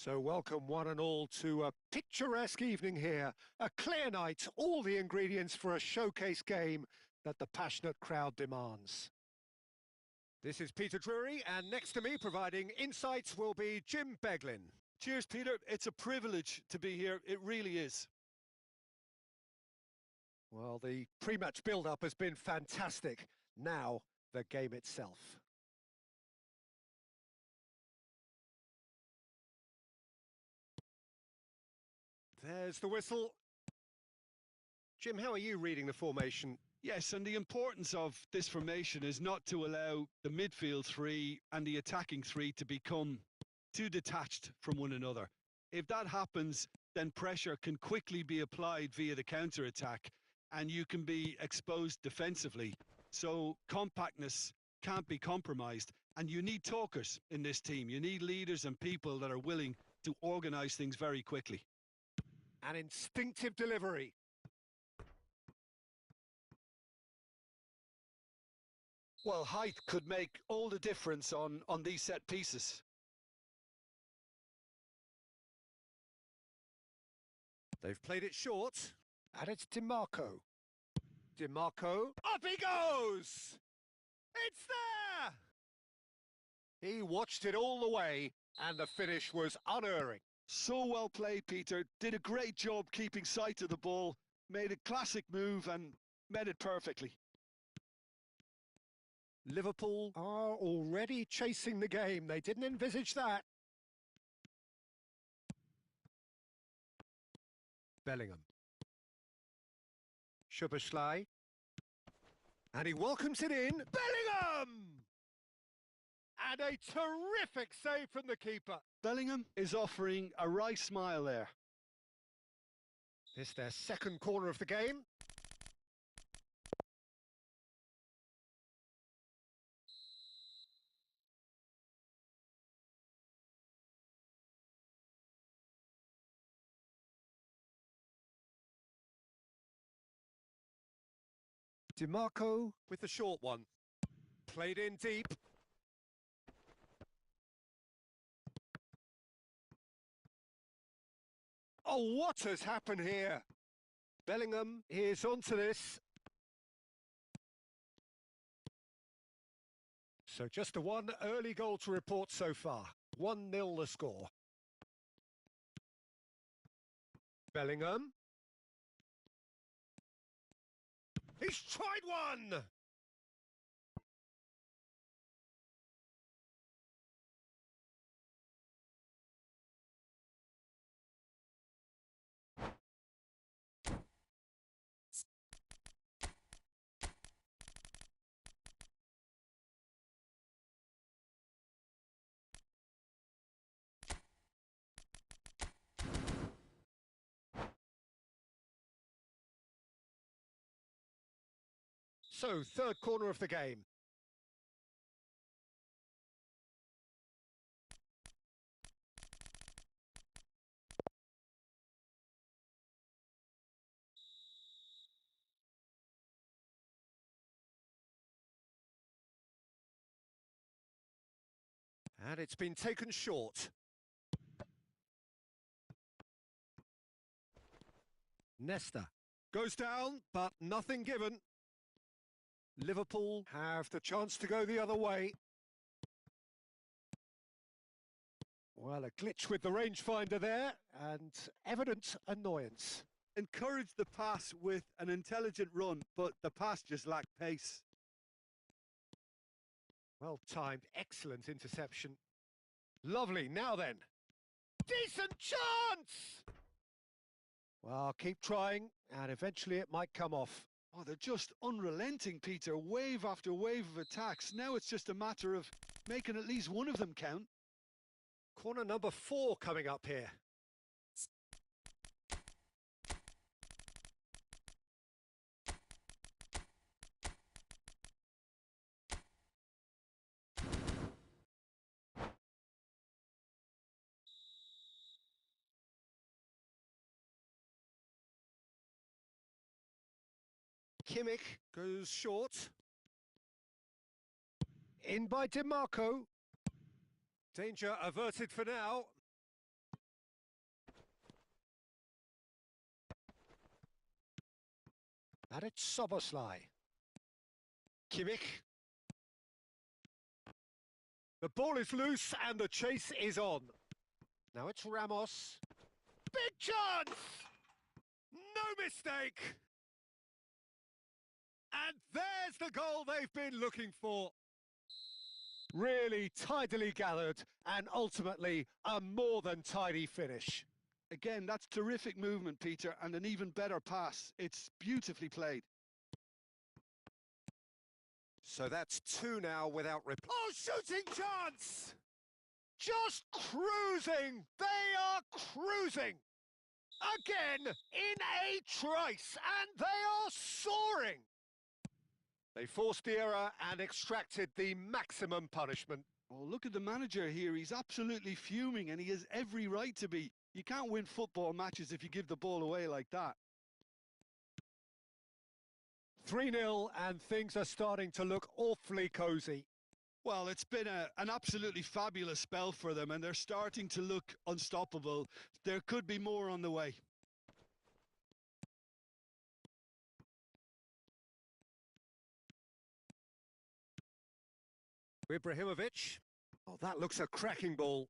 So welcome one and all to a picturesque evening here. A clear night, all the ingredients for a showcase game that the passionate crowd demands. This is Peter Drury, and next to me providing insights will be Jim Beglin. Cheers, Peter. It's a privilege to be here. It really is. Well, the pre-match build-up has been fantastic. Now, the game itself. There's the whistle. Jim, how are you reading the formation? Yes, and the importance of this formation is not to allow the midfield three and the attacking three to become too detached from one another. If that happens, then pressure can quickly be applied via the counter-attack, and you can be exposed defensively. So compactness can't be compromised, and you need talkers in this team. You need leaders and people that are willing to organise things very quickly. An instinctive delivery. Well, height could make all the difference on these set pieces. They've played it short, and it's DiMarco. DiMarco, up he goes! It's there! He watched it all the way, and the finish was unerring. So well played, Peter. Did a great job keeping sight of the ball, made a classic move and met it perfectly. Liverpool are already chasing the game. They didn't envisage that. Bellingham. Szoboszlai. And he welcomes it in. Bellingham! And a terrific save from the keeper. Bellingham is offering a wry smile there. This their second corner of the game. DiMarco with the short one. Played in deep. Oh, what has happened here? Bellingham is onto this. So just the one early goal to report so far. 1-0 the score. Bellingham. He's tried one! So, third corner of the game. And it's been taken short. Nesta goes down, but nothing given. Liverpool have the chance to go the other way. Well, a glitch with the rangefinder there, and evident annoyance. Encouraged the pass with an intelligent run, but the pass just lacked pace. Well timed, excellent interception. Lovely, now then. Decent chance! Well, keep trying, and eventually it might come off. Oh, they're just unrelenting, Peter. Wave after wave of attacks. Now it's just a matter of making at least one of them count. Corner number 4 coming up here. Kimmich goes short. In by DiMarco. Danger averted for now. And it's Soboslai. Kimmich. The ball is loose and the chase is on. Now it's Ramos. Big chance! No mistake! And there's the goal they've been looking for. Really tidily gathered and ultimately a more than tidy finish. Again, that's terrific movement, Peter, and an even better pass. It's beautifully played. So that's two now without reply. Oh, shooting chance! Just cruising! They are cruising! Again, in a trice, and they are soaring! They forced the error and extracted the maximum punishment. Oh, look at the manager here. He's absolutely fuming, and he has every right to be. You can't win football matches if you give the ball away like that. 3-0, and things are starting to look awfully cosy. Well, it's been an absolutely fabulous spell for them, and they're starting to look unstoppable. There could be more on the way. Ibrahimovic. Oh, that looks a cracking ball.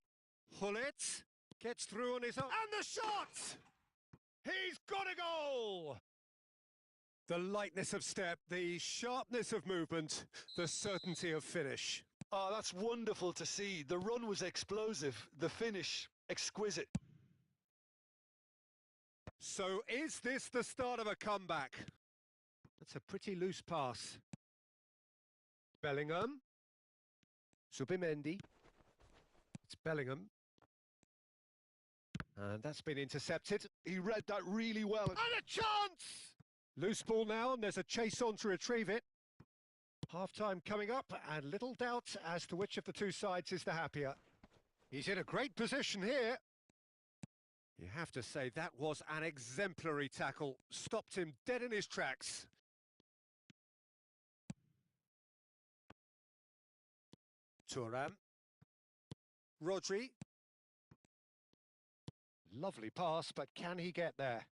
Hullet gets through on his own. And the shot! He's got a goal! The lightness of step, the sharpness of movement, the certainty of finish. Oh, that's wonderful to see. The run was explosive, the finish exquisite. So is this the start of a comeback? That's a pretty loose pass. Bellingham. Zubimendi. It's Bellingham. And that's been intercepted. He read that really well. And a chance! Loose ball now, and there's a chase on to retrieve it. Half-time coming up, and little doubt as to which of the two sides is the happier. He's in a great position here. You have to say that was an exemplary tackle. Stopped him dead in his tracks. H.an. Rodri. Lovely pass, but can he get there?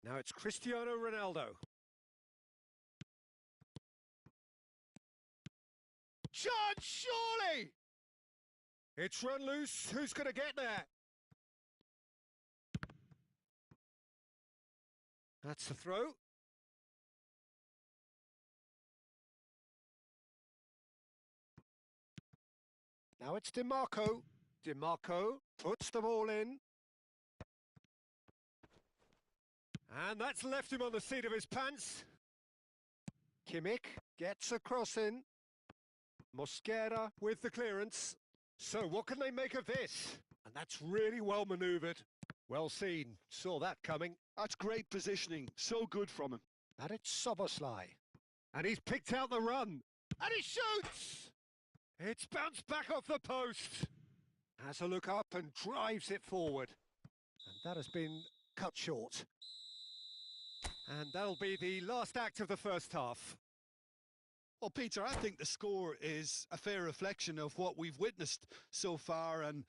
Now it's Cristiano Ronaldo. Chance, surely! It's run loose. Who's going to get there? That's the throw. Now it's DiMarco. DiMarco puts the ball in. And that's left him on the seat of his pants. Kimmich gets a cross in. Mosquera with the clearance. So what can they make of this? And that's really well manoeuvred. Well seen. Saw that coming. That's great positioning. So good from him. And it's Soboslai. And he's picked out the run. And he shoots! It's bounced back off the post. Has a look up and drives it forward. And that has been cut short. And that'll be the last act of the first half. Well, Peter, I think the score is a fair reflection of what we've witnessed so far, and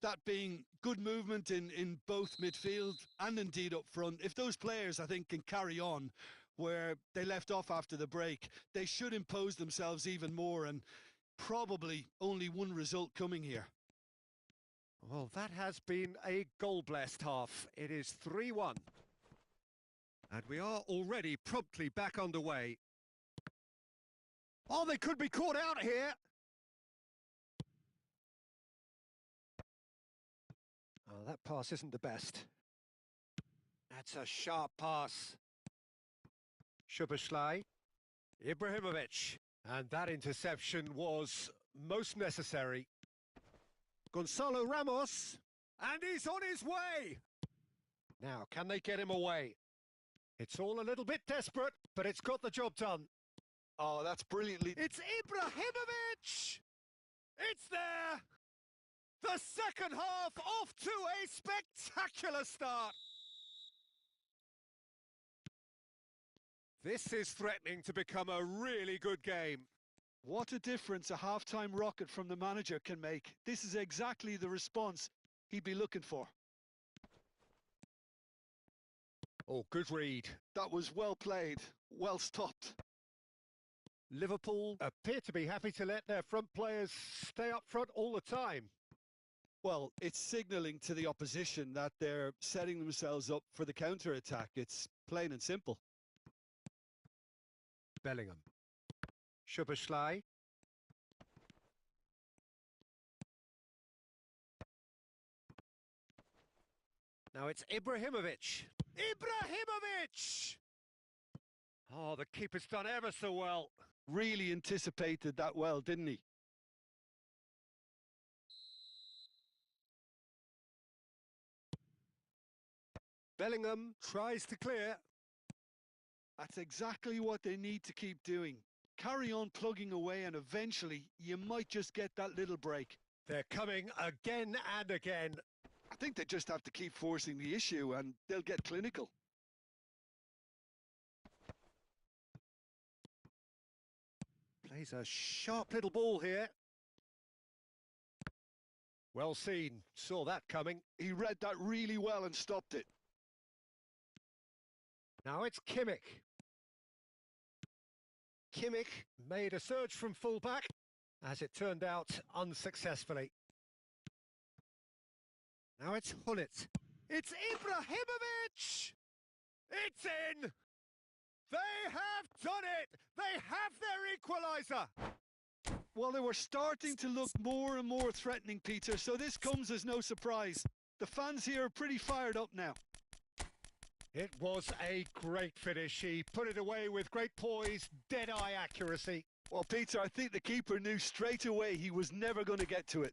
that being good movement in both midfield and indeed up front. If those players, I think, can carry on where they left off after the break, they should impose themselves even more, and probably only one result coming here. Well, that has been a goal-blessed half. It is 3-1. And we are already promptly back underway. Oh, they could be caught out here. Oh, that pass isn't the best. That's a sharp pass. Szoboszlai. Ibrahimovic. And that interception was most necessary. Gonzalo Ramos. And he's on his way. Now, can they get him away? It's all a little bit desperate, but it's got the job done. Oh, that's brilliantly... It's Ibrahimovic! It's there! The second half off to a spectacular start. This is threatening to become a really good game. What a difference a half-time rocket from the manager can make. This is exactly the response he'd be looking for. Oh, good read. That was well played, well stopped. Liverpool appear to be happy to let their front players stay up front all the time. Well, it's signalling to the opposition that they're setting themselves up for the counter-attack. It's plain and simple. Bellingham. Szoboszlai. Now it's Ibrahimovic. Ibrahimovic! Oh, the keeper's done ever so well. Really anticipated that well, didn't he? Bellingham tries to clear. That's exactly what they need to keep doing. Carry on plugging away and eventually you might just get that little break. They're coming again and again. I think they just have to keep forcing the issue and they'll get clinical. Plays a sharp little ball here. Well seen, saw that coming. He read that really well and stopped it. Now it's Kimmich. Kimmich made a surge from fullback, as it turned out unsuccessfully. Now it's Hullet. It's Ibrahimovic! It's in! They have done it! They have their equaliser! Well, they were starting to look more and more threatening, Peter, so this comes as no surprise. The fans here are pretty fired up now. It was a great finish. He put it away with great poise, dead-eye accuracy. Well, Peter, I think the keeper knew straight away he was never going to get to it.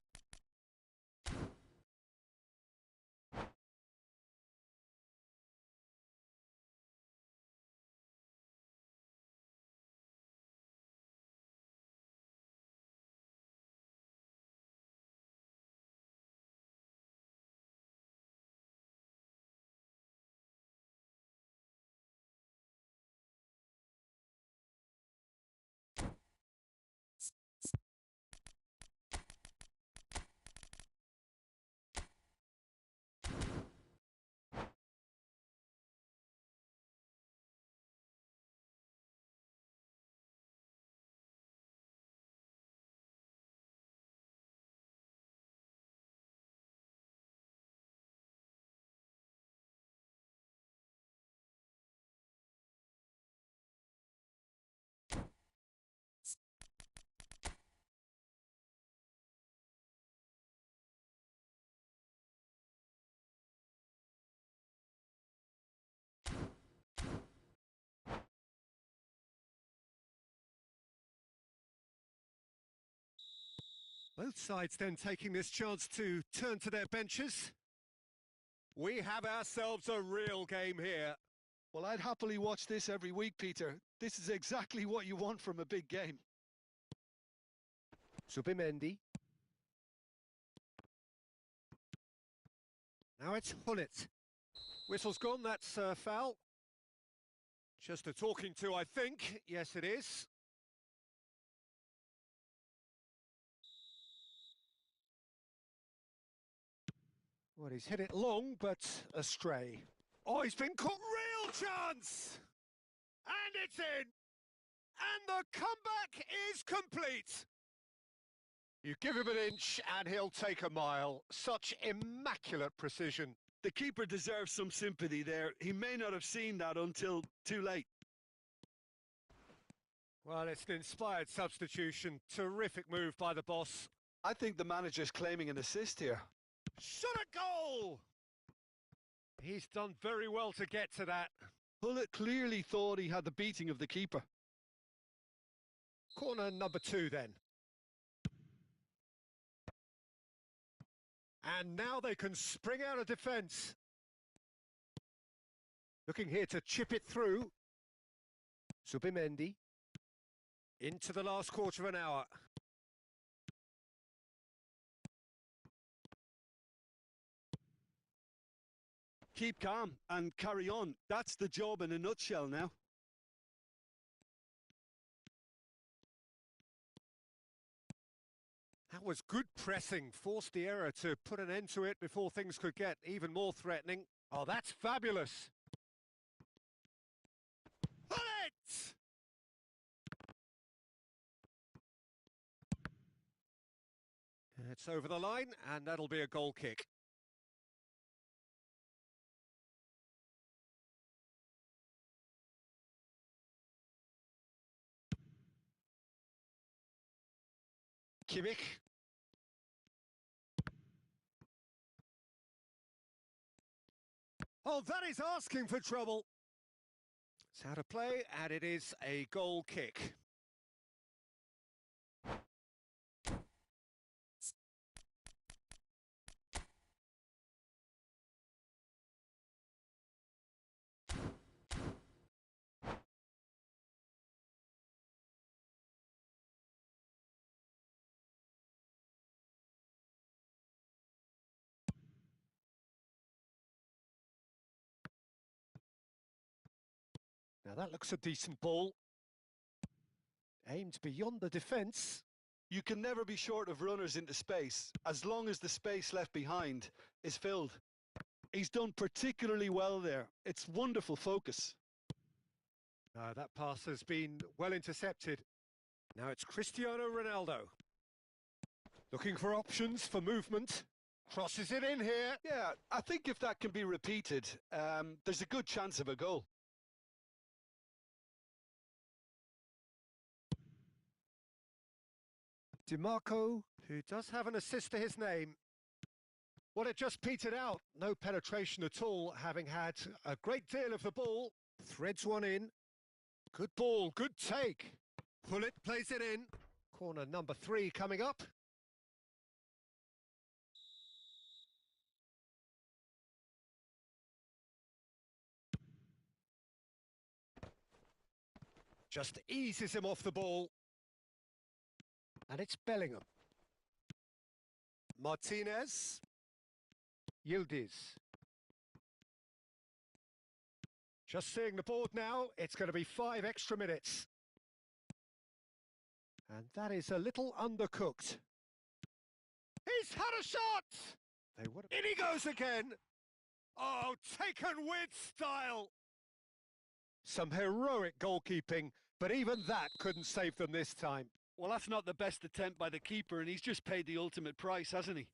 Both sides then taking this chance to turn to their benches. We have ourselves a real game here. Well, I'd happily watch this every week, Peter. This is exactly what you want from a big game. Zubimendi. Now it's Hullet. Whistle's gone, that's foul. Just a talking to, I think. Yes, it is. Well, he's hit it long, but astray. Oh, he's been caught. Real chance! And it's in! And the comeback is complete! You give him an inch and he'll take a mile. Such immaculate precision. The keeper deserves some sympathy there. He may not have seen that until too late. Well, it's an inspired substitution. Terrific move by the boss. I think the manager's claiming an assist here. Shot a goal! He's done very well to get to that. Hullet clearly thought he had the beating of the keeper. Corner number 2 then. And now they can spring out of defence. Looking here to chip it through. Zubimendi. Into the last quarter of an hour. Keep calm and carry on. That's the job in a nutshell now. That was good pressing, forced the error to put an end to it before things could get even more threatening. Oh, that's fabulous. It's over the line, and that'll be a goal kick. Kimmich. Oh, that is asking for trouble. It's how to play, and it is a goal kick. Now that looks a decent ball. Aimed beyond the defence. You can never be short of runners into space, as long as the space left behind is filled. He's done particularly well there. It's wonderful focus. That pass has been well intercepted. Now it's Cristiano Ronaldo. Looking for options for movement. Crosses it in here. Yeah, I think if that can be repeated, there's a good chance of a goal. DiMarco, who does have an assist to his name. Well, it just petered out. No penetration at all, having had a great deal of the ball. Threads one in. Good ball, good take. Pullet plays it in. Corner number 3 coming up. Just eases him off the ball. And it's Bellingham. Martinez. Yildiz. Just seeing the board now, it's going to be 5 extra minutes. And that is a little undercooked. He's had a shot! In he goes again! Oh, taken with style! Some heroic goalkeeping, but even that couldn't save them this time. Well, that's not the best attempt by the keeper, and he's just paid the ultimate price, hasn't he?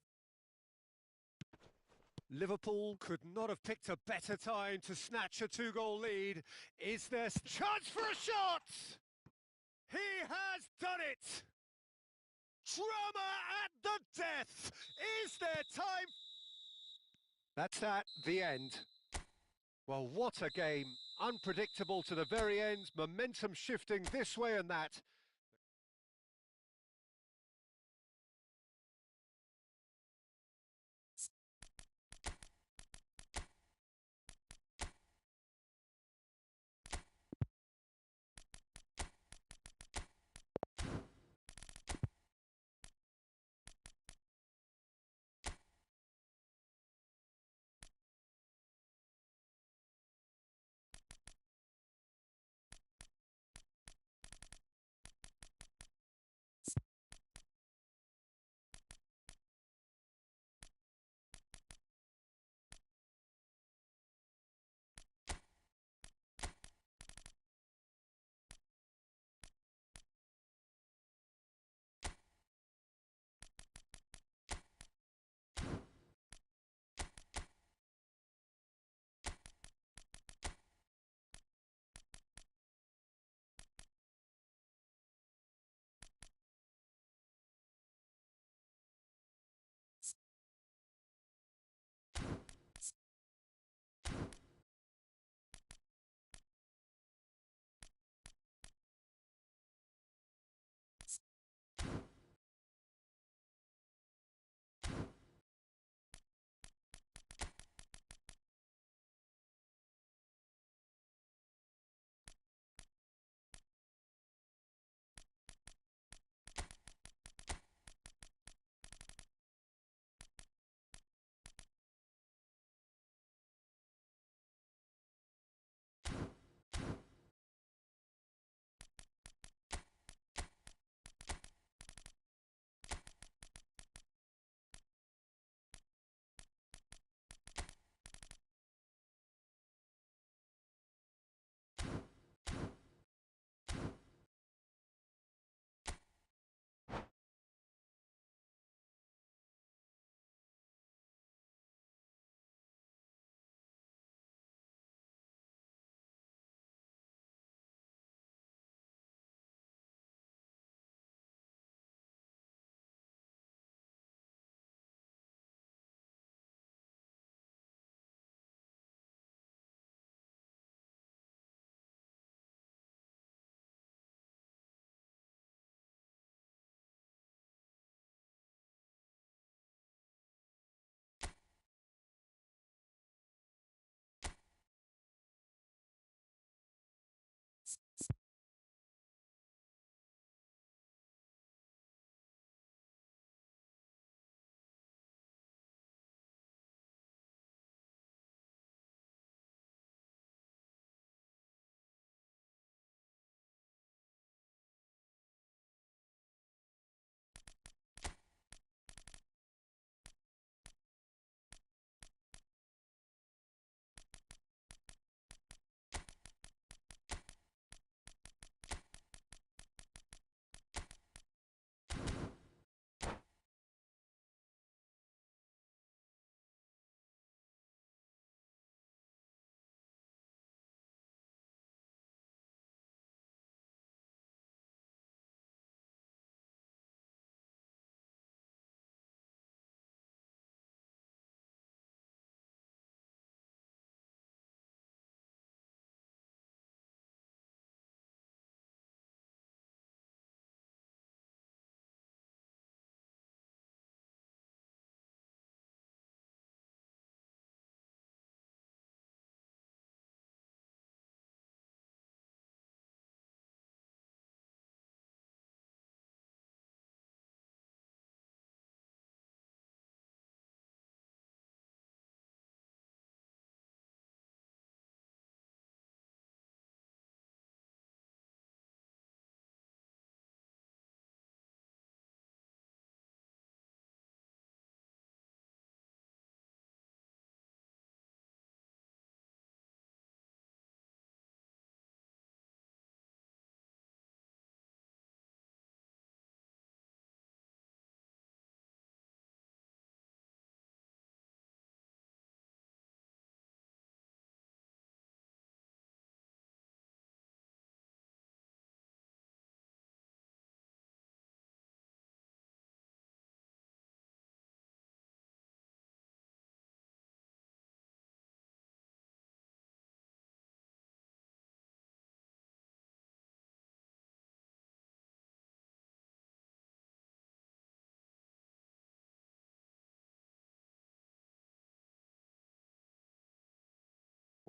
Liverpool could not have picked a better time to snatch a 2-goal lead. Is there chance for a shot? He has done it! Drama at the death! Is there time? That's at the end. Well, what a game. Unpredictable to the very end, momentum shifting this way and that.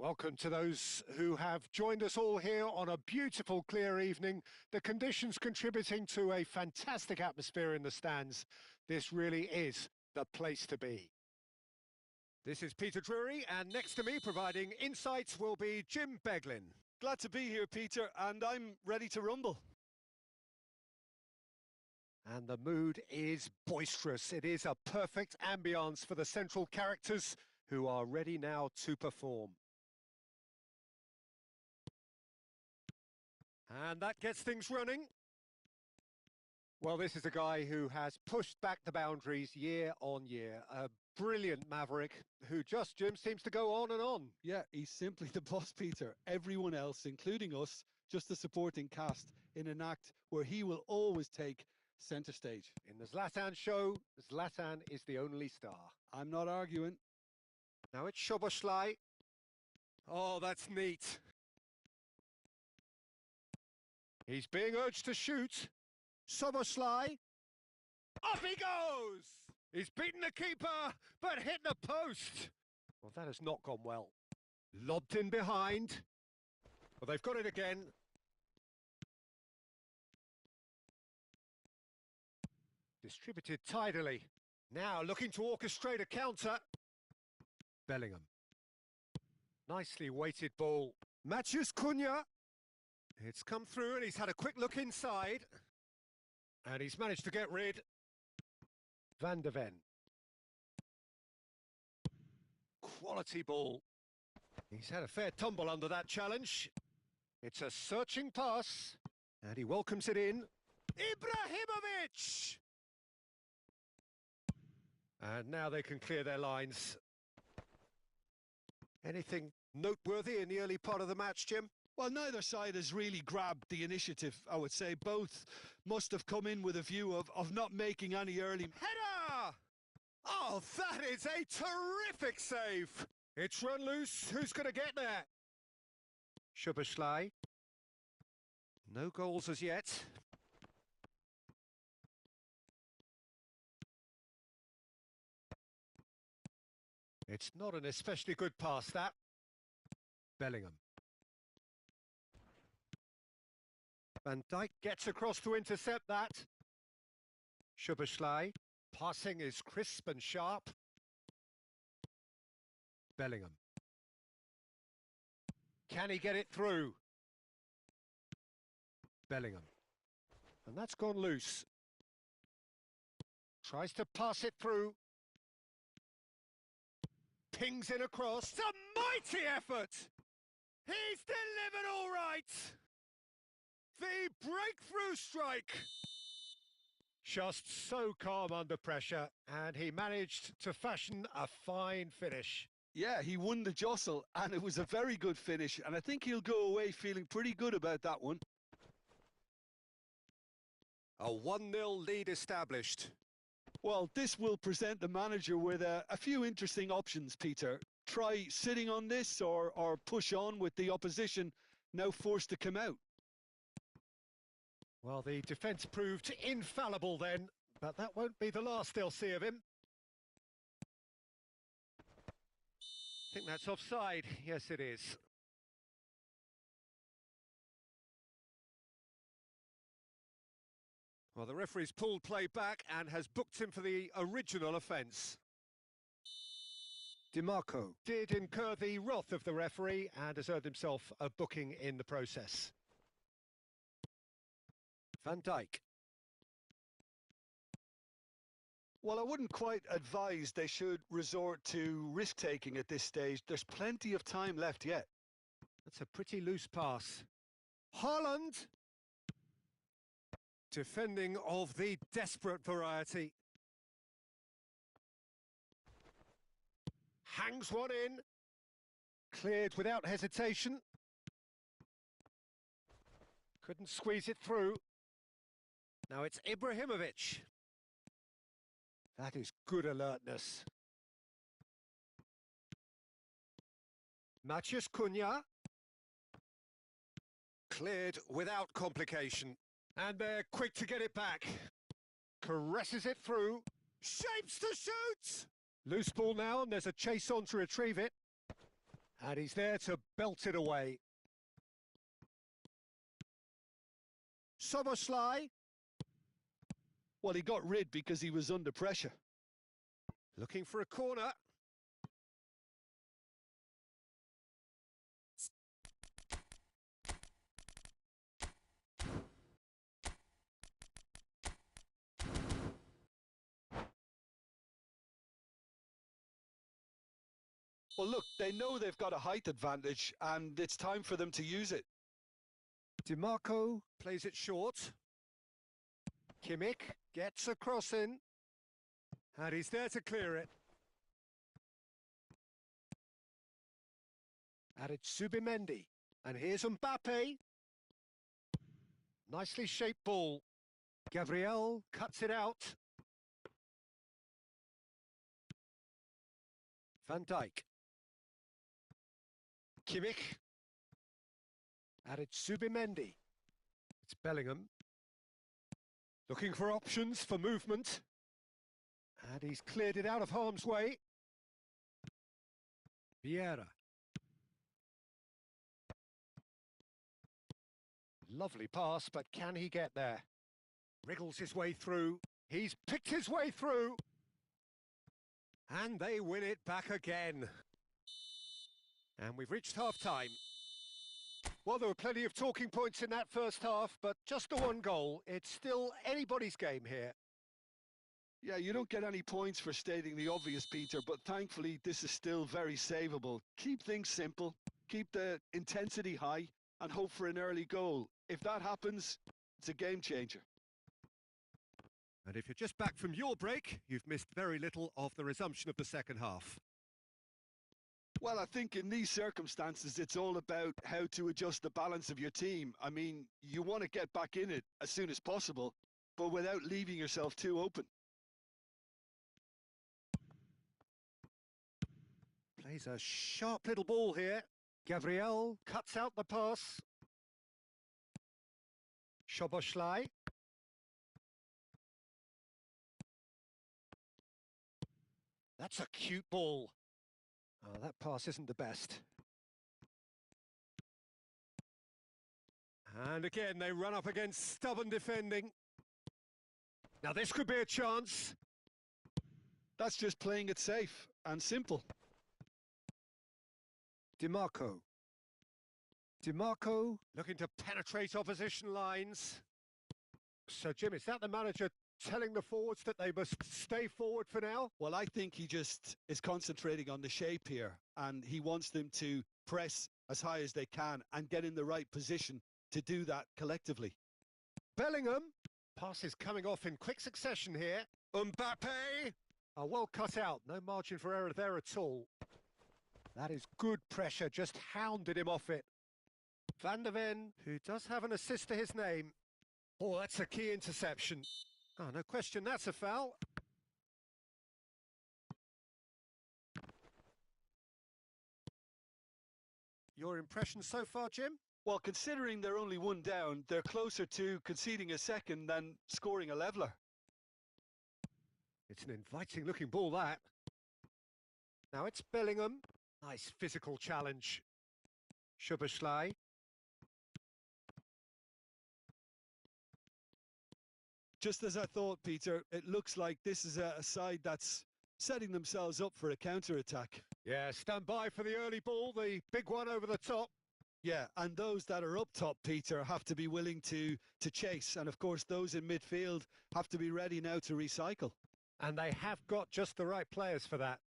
Welcome to those who have joined us all here on a beautiful, clear evening. The conditions contributing to a fantastic atmosphere in the stands. This really is the place to be. This is Peter Drury, and next to me providing insights will be Jim Beglin. Glad to be here, Peter, and I'm ready to rumble. And the mood is boisterous. It is a perfect ambience for the central characters who are ready now to perform. And that gets things running. Well, this is a guy who has pushed back the boundaries year on year. A brilliant maverick who just, Jim, seems to go on and on. Yeah, he's simply the boss, Peter. Everyone else, including us, just a supporting cast in an act where he will always take centre stage. In the Zlatan show, Zlatan is the only star. I'm not arguing. Now it's Szoboszlai. Oh, that's neat. He's being urged to shoot. Szoboszlai. Off he goes! He's beaten the keeper, but hit the post. Well, that has not gone well. Lobbed in behind. Well, they've got it again. Distributed tidily. Now looking to orchestrate a counter. Bellingham. Nicely weighted ball. Matheus Cunha. It's come through and he's had a quick look inside. And he's managed to get rid. Van der Ven. Quality ball. He's had a fair tumble under that challenge. It's a searching pass. And he welcomes it in. Ibrahimovic! And now they can clear their lines. Anything noteworthy in the early part of the match, Jim? Well, neither side has really grabbed the initiative, I would say. Both must have come in with a view of not making any early... Header! Oh, that is a terrific save! It's run loose. Who's going to get there? Szoboszlai. No goals as yet. It's not an especially good pass, that. Bellingham. Van Dijk gets across to intercept that. Szoboszlai. Passing is crisp and sharp. Bellingham. Can he get it through? Bellingham. And that's gone loose. Tries to pass it through. Pings in across. It's a mighty effort! He's delivered all right! The breakthrough strike! Just so calm under pressure, and he managed to fashion a fine finish. Yeah, he won the jostle, and it was a very good finish, and I think he'll go away feeling pretty good about that one. A 1-0 lead established. Well, this will present the manager with a few interesting options, Peter. Try sitting on this or push on with the opposition now forced to come out. Well, the defence proved infallible then, but that won't be the last they'll see of him. I think that's offside. Yes, it is. Well, the referee's pulled play back and has booked him for the original offence. DiMarco did incur the wrath of the referee and has earned himself a booking in the process. Van Dijk. Well, I wouldn't quite advise they should resort to risk-taking at this stage. There's plenty of time left yet. That's a pretty loose pass. Haaland! Defending of the desperate variety. Hangs one in. Cleared without hesitation. Couldn't squeeze it through. Now it's Ibrahimovic. That is good alertness. Matheus Cunha. Cleared without complication. And they're quick to get it back. Caresses it through. Shapes to shoot! Loose ball now, and there's a chase on to retrieve it. And he's there to belt it away. Soboslai. Well, he got rid because he was under pressure. Looking for a corner. Well, look, they know they've got a height advantage, and it's time for them to use it. DiMarco plays it short. Kimmich gets a cross in. And he's there to clear it. And it's Subimendi. And here's Mbappe. Nicely shaped ball. Gabriel cuts it out. Van Dijk. Kimmich. And it's Subimendi. It's Bellingham. Looking for options for movement. And he's cleared it out of harm's way. Vieira. Lovely pass, but can he get there? Wriggles his way through. He's picked his way through. And they win it back again. And we've reached half-time. Well, there were plenty of talking points in that first half, but just the one goal. It's still anybody's game here. Yeah, you don't get any points for stating the obvious, Peter, but thankfully this is still very savable. Keep things simple, keep the intensity high, and hope for an early goal. If that happens, it's a game changer. And if you're just back from your break, you've missed very little of the resumption of the second half. Well, I think in these circumstances, it's all about how to adjust the balance of your team. I mean, you want to get back in it as soon as possible, but without leaving yourself too open. Plays a sharp little ball here. Gabriel cuts out the pass. Szoboszlai. That's a cute ball. Oh, that pass isn't the best. And again, they run up against stubborn defending. Now this could be a chance. That's just playing it safe and simple. DiMarco. DiMarco looking to penetrate opposition lines. So, Jim, is that the manager telling the forwards that they must stay forward for now? Well, I think he just is concentrating on the shape here, and he wants them to press as high as they can and get in the right position to do that collectively. Bellingham. Pass is coming off in quick succession here. Mbappe. Oh, well cut out. No margin for error there at all. That is good pressure, just hounded him off it. Van der Ven, who does have an assist to his name. Oh, that's a key interception. Oh, no question, that's a foul. Your impression so far, Jim? Well, considering they're only one down, they're closer to conceding a second than scoring a leveller. It's an inviting-looking ball, that. Now it's Bellingham. Nice physical challenge. Szoboszlai. Just as I thought, Peter, it looks like this is a side that's setting themselves up for a counter-attack. Yeah, stand by for the early ball, the big one over the top. Yeah, and those that are up top, Peter, have to be willing to chase. And, of course, those in midfield have to be ready now to recycle. And they have got just the right players for that.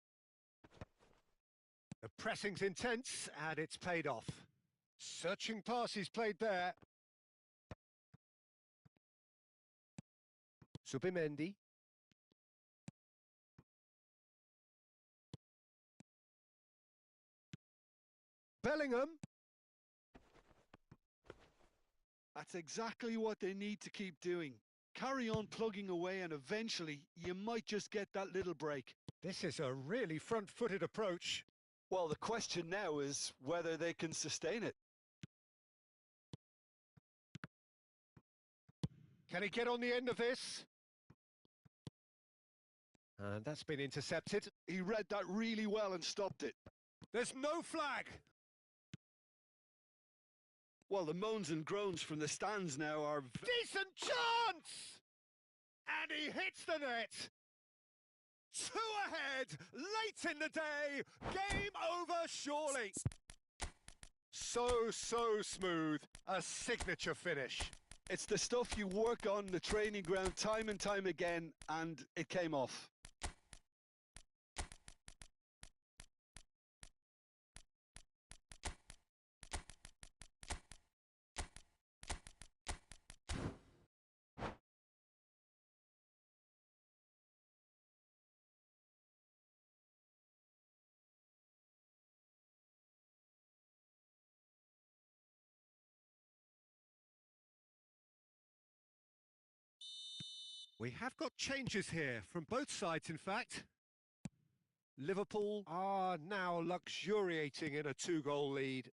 The pressing's intense, and it's paid off. Searching pass he's played there. Subimendi. Bellingham. That's exactly what they need to keep doing. Carry on plugging away, and eventually you might just get that little break. This is a really front-footed approach. Well, the question now is whether they can sustain it. Can he get on the end of this? And that's been intercepted. He read that really well and stopped it. There's no flag. Well, the moans and groans from the stands now are... Decent chance! And he hits the net. 2 ahead, late in the day. Game over, surely. So smooth. A signature finish. It's the stuff you work on the training ground time and time again, and it came off. We have got changes here, from both sides in fact. Liverpool are now luxuriating in a 2-goal lead.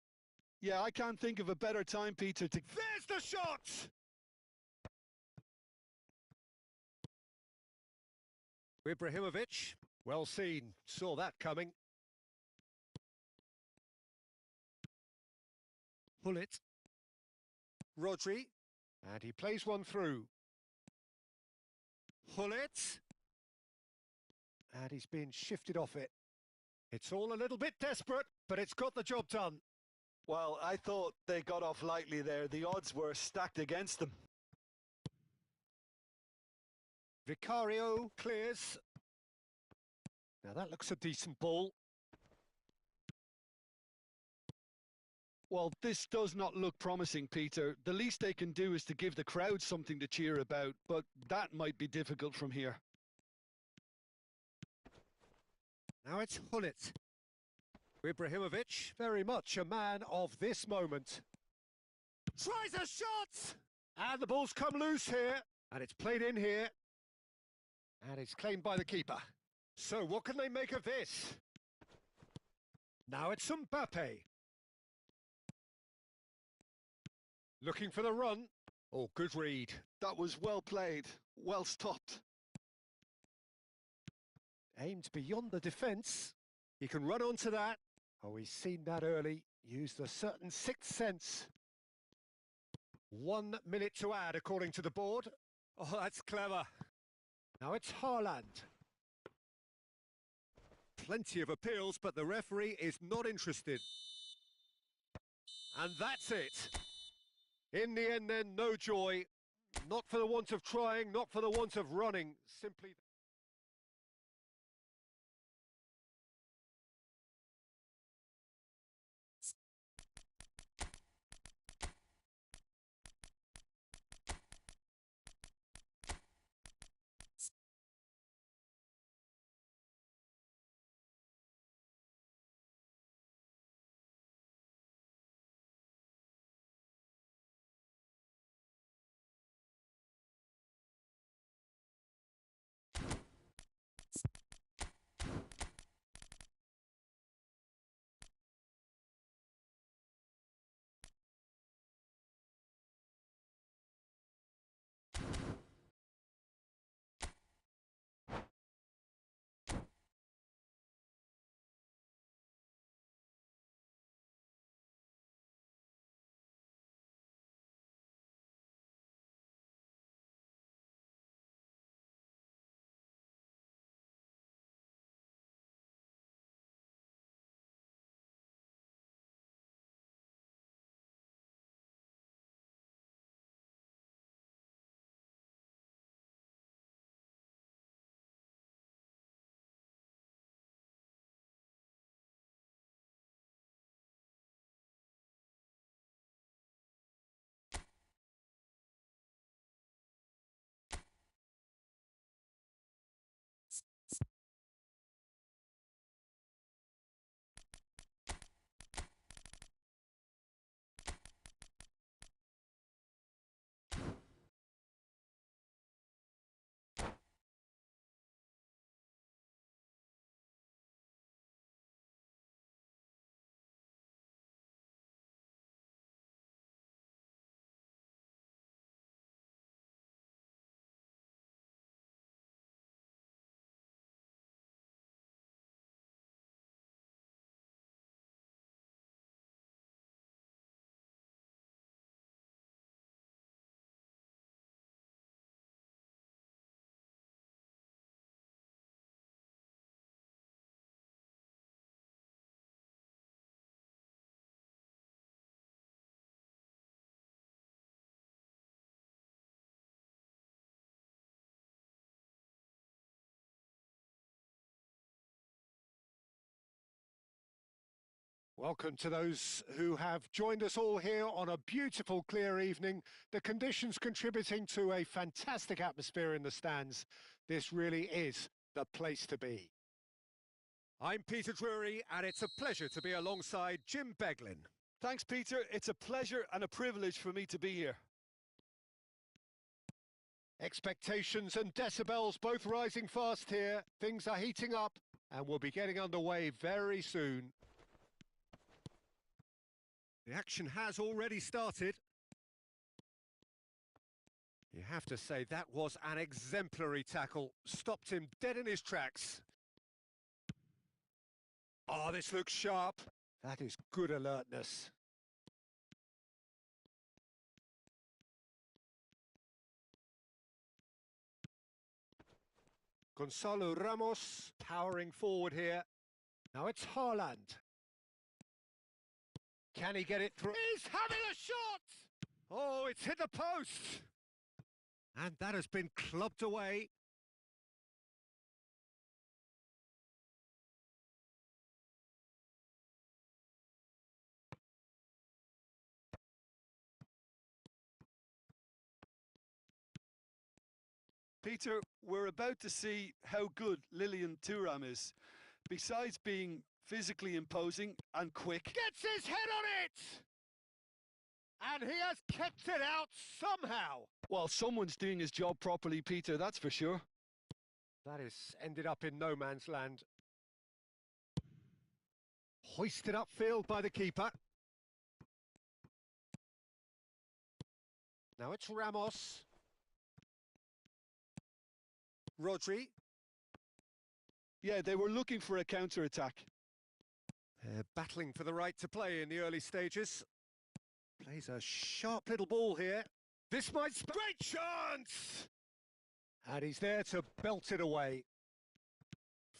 Yeah, I can't think of a better time, Peter, to... There's the shot! Ibrahimovic, well seen, saw that coming. Hullet. Rodri, and he plays one through. Hullet. And he's been shifted off it. It's all a little bit desperate, but it's got the job done. Well, I thought they got off lightly there. The odds were stacked against them. Vicario clears. Now that looks a decent ball. Well, this does not look promising, Peter. The least they can do is to give the crowd something to cheer about, but that might be difficult from here. Now it's Hullet. Ibrahimovic, very much a man of this moment. Tries a shot! And the ball's come loose here. And it's played in here. And it's claimed by the keeper. So what can they make of this? Now it's Mbappe. Looking for the run. Oh, good read. That was well played, well stopped. Aimed beyond the defence. He can run onto that. Oh, he's seen that early. Used a certain sixth sense. 1 minute to add, according to the board. Oh, that's clever. Now it's H.an. Plenty of appeals, but the referee is not interested. And that's it. In the end then, no joy. Not for the want of trying, not for the want of running. Simply... Welcome to those who have joined us all here on a beautiful, clear evening. The conditions contributing to a fantastic atmosphere in the stands. This really is the place to be. I'm Peter Drury, and it's a pleasure to be alongside Jim Beglin. Thanks, Peter. It's a pleasure and a privilege for me to be here. Expectations and decibels both rising fast here. Things are heating up, and we'll be getting underway very soon. The action has already started. You have to say that was an exemplary tackle. Stopped him dead in his tracks. Oh, this looks sharp. That is good alertness. Gonzalo Ramos powering forward here. Now it's Haaland. Can he get it through? He's having a shot! Oh, it's hit the post! And that has been clubbed away. Peter, we're about to see how good Lilian Thuram is. Besides being physically imposing and quick, Gets his head on it! And he has kept it out somehow. well, someone's doing his job properly, Peter, that's for sure. That has ended up in no man's land. Hoisted upfield by the keeper. Now it's Ramos. Rodri. Yeah, they were looking for a counter-attack. They're battling for the right to play in the early stages. Plays a sharp little ball here. This might... Great chance! And he's there to belt it away.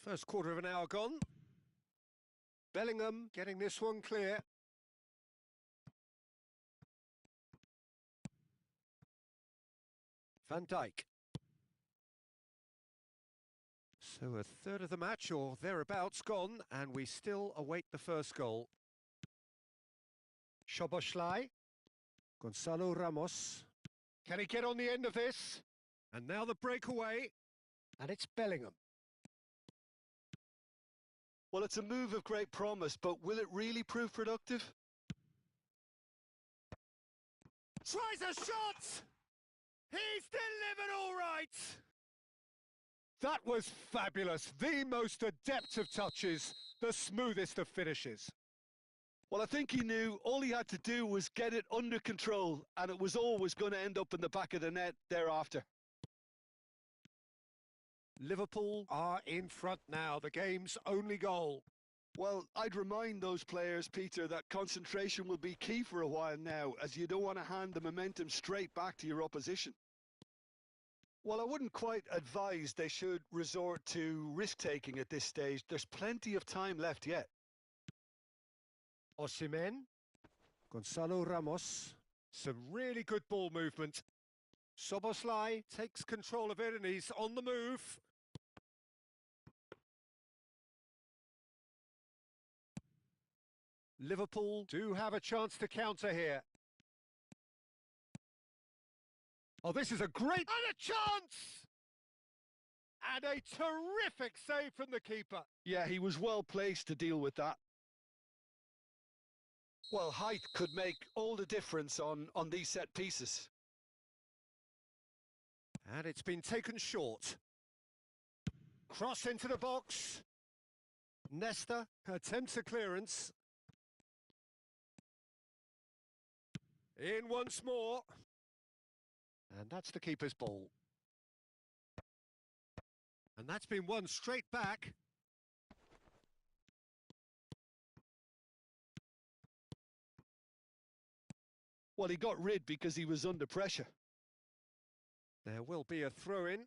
First quarter of an hour gone. Bellingham getting this one clear. Van Dijk. So a third of the match or thereabouts gone, and we still await the first goal. Szoboszlai. Gonzalo Ramos. Can he get on the end of this? And now the breakaway. And it's Bellingham. Well, it's a move of great promise, but will it really prove productive? Tries a shot! He's delivered all right! That was fabulous. The most adept of touches, the smoothest of finishes. Well, I think he knew all he had to do was get it under control, and it was always going to end up in the back of the net thereafter. Liverpool are in front now, the game's only goal. Well, I'd remind those players, Peter, that concentration will be key for a while now, as you don't want to hand the momentum straight back to your opposition. Well, I wouldn't quite advise they should resort to risk-taking at this stage. There's plenty of time left yet. Osimhen, Gonzalo Ramos, some really good ball movement. Szoboszlai takes control of it and he's on the move. Liverpool do have a chance to counter here. Oh, this is a great... And a chance! And a terrific save from the keeper. Yeah, he was well placed to deal with that. Well, height could make all the difference on these set pieces. And it's been taken short. Cross into the box. Nesta attempts a clearance. In once more. And that's the keeper's ball. And that's been won straight back. Well, he got rid because he was under pressure. There will be a throw-in.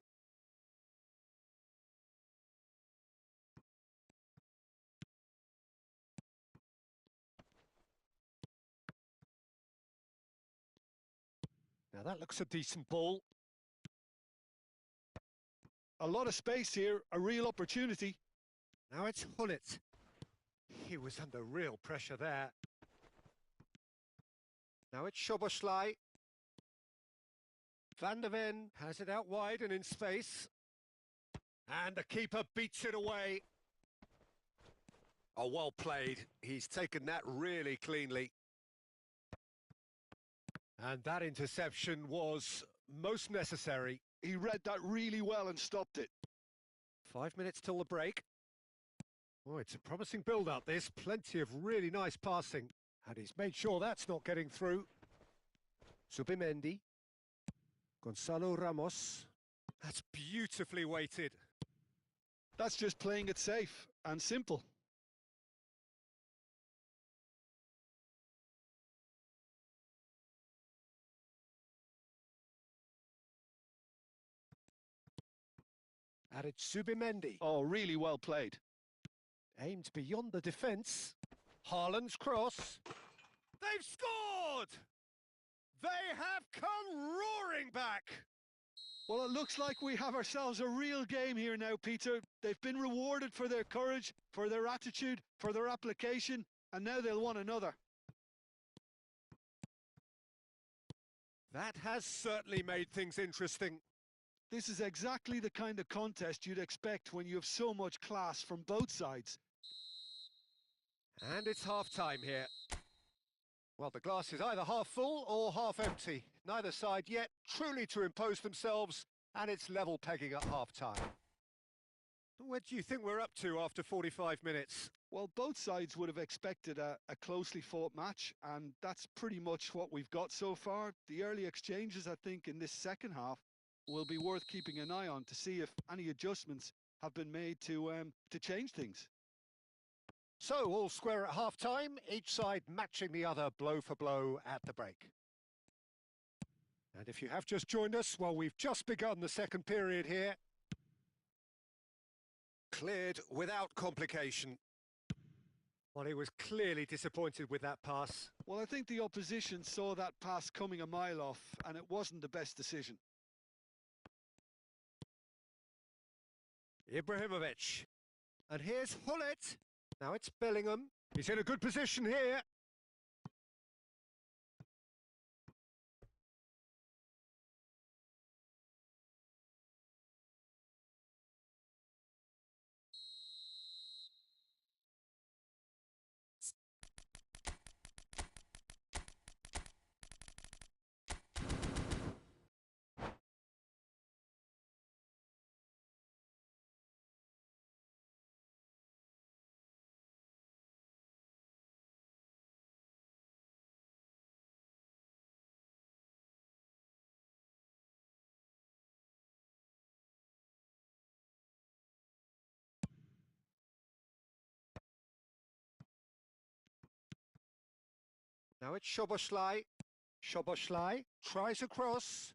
Now that looks a decent ball. A lot of space here, a real opportunity. Now it's Hullet. He was under real pressure there. Now it's Szoboszlai. Van der Ven has it out wide and in space. And the keeper beats it away. Oh, well played. He's taken that really cleanly. And that interception was most necessary. He read that really well and stopped it. 5 minutes till the break. Oh, it's a promising build-up, this. Plenty of really nice passing. And he's made sure that's not getting through. Zubimendi. Gonzalo Ramos. That's beautifully weighted. That's just playing it safe and simple. And it's Zubimendi. Oh, really well played. Aimed beyond the defence. Haaland's cross. They've scored! They have come roaring back! Well, it looks like we have ourselves a real game here now, Peter. They've been rewarded for their courage, for their attitude, for their application, and now they'll want another. That has certainly made things interesting. This is exactly the kind of contest you'd expect when you have so much class from both sides. And it's half-time here. Well, the glass is either half full or half empty. Neither side yet truly to impose themselves, and it's level pegging at half-time. Where do you think we're up to after 45 minutes? Well, both sides would have expected a closely fought match, and that's pretty much what we've got so far. The early exchanges, I think, in this second half will be worth keeping an eye on to see if any adjustments have been made to change things. So, all square at half-time, each side matching the other blow for blow at the break. And if you have just joined us, well, we've just begun the second period here. Cleared without complication. Well, he was clearly disappointed with that pass. Well, I think the opposition saw that pass coming a mile off, and it wasn't the best decision. Ibrahimovic. And here's Hullet. Now it's Bellingham. He's in a good position here. Now it's Szoboszlai. Szoboszlai tries across.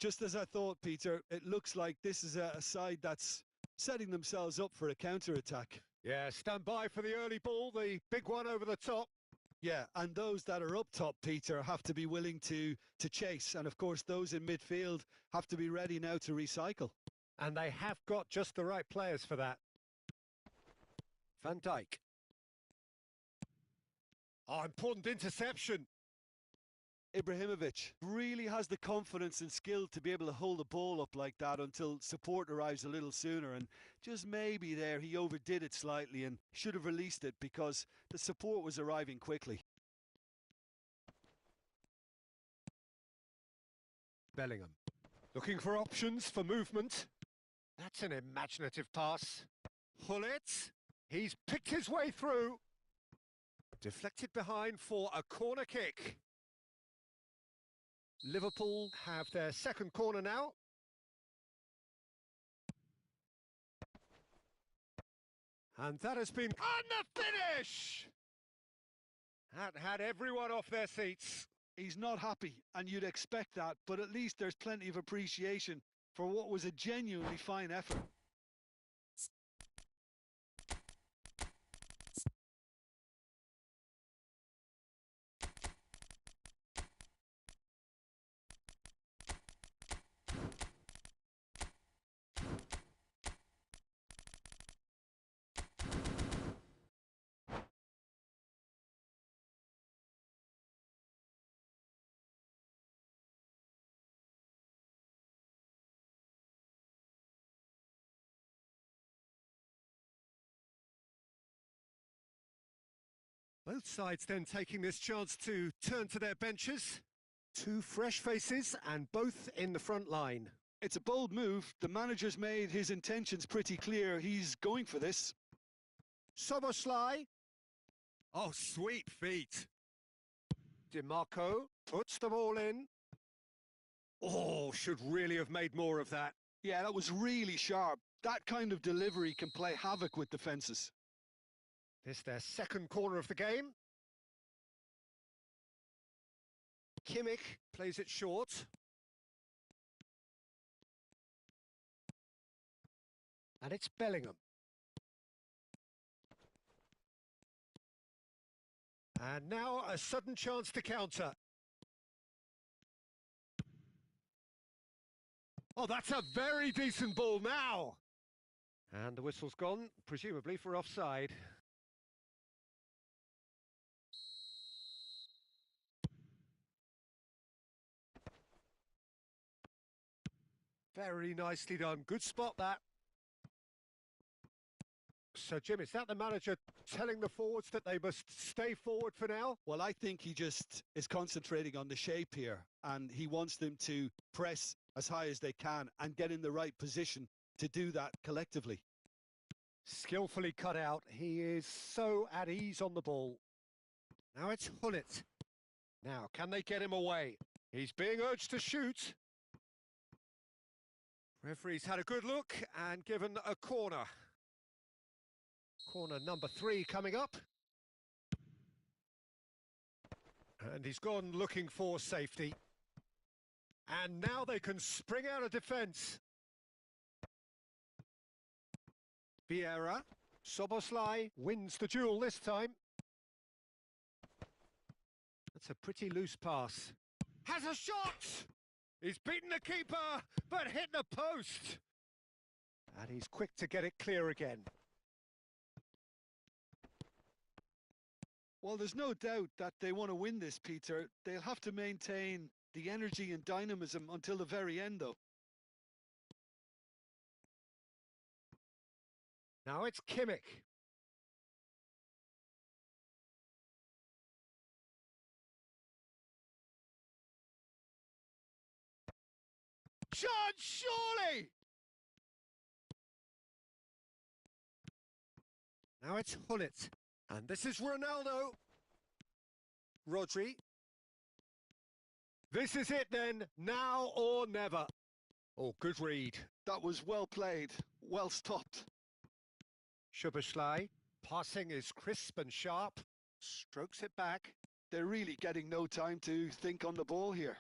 Just as I thought, Peter, it looks like this is a side that's setting themselves up for a counter-attack. Yeah, stand by for the early ball, the big one over the top. Yeah, and those that are up top, Peter, have to be willing to chase. And, of course, those in midfield have to be ready now to recycle. And they have got just the right players for that. Van Dijk. Oh, important interception. Ibrahimovic really has the confidence and skill to be able to hold the ball up like that until support arrives a little sooner, and just maybe there he overdid it slightly and should have released it because the support was arriving quickly. Bellingham looking for options for movement. That's an imaginative pass. Hullet, he's picked his way through. Deflected behind for a corner kick. Liverpool have their second corner now. And that has been on the finish! That had everyone off their seats. He's not happy, and you'd expect that, but at least there's plenty of appreciation for what was a genuinely fine effort. Both sides then taking this chance to turn to their benches. Two fresh faces and both in the front line. It's a bold move. The manager's made his intentions pretty clear. He's going for this. Soboslai. Oh, sweet feet. DiMarco puts the ball in. Oh, should really have made more of that. Yeah, that was really sharp. That kind of delivery can play havoc with defences. This their second corner of the game. Kimmich plays it short. And it's Bellingham. And now a sudden chance to counter. Oh, that's a very decent ball now. And the whistle's gone, presumably for offside. Very nicely done. Good spot, that. So, Jim, is that the manager telling the forwards that they must stay forward for now? Well, I think he just is concentrating on the shape here, and he wants them to press as high as they can and get in the right position to do that collectively. Skillfully cut out. He is so at ease on the ball. Now it's Hullet. Now, can they get him away? He's being urged to shoot. Referee's had a good look and given a corner. Corner number 3 coming up. And he's gone looking for safety. And now they can spring out of defence. Vieira. Soboslai wins the duel this time. That's a pretty loose pass. Has a shot! He's beaten the keeper, but hit the post. And he's quick to get it clear again. Well, there's no doubt that they want to win this, Peter. They'll have to maintain the energy and dynamism until the very end, though. Now it's Kimmich. John, surely! Now it's Hullet. And this is Ronaldo. Rodri. This is it then, now or never. Oh, good read. That was well played, well stopped. Szoboszlai. Passing is crisp and sharp. Strokes it back. They're really getting no time to think on the ball here.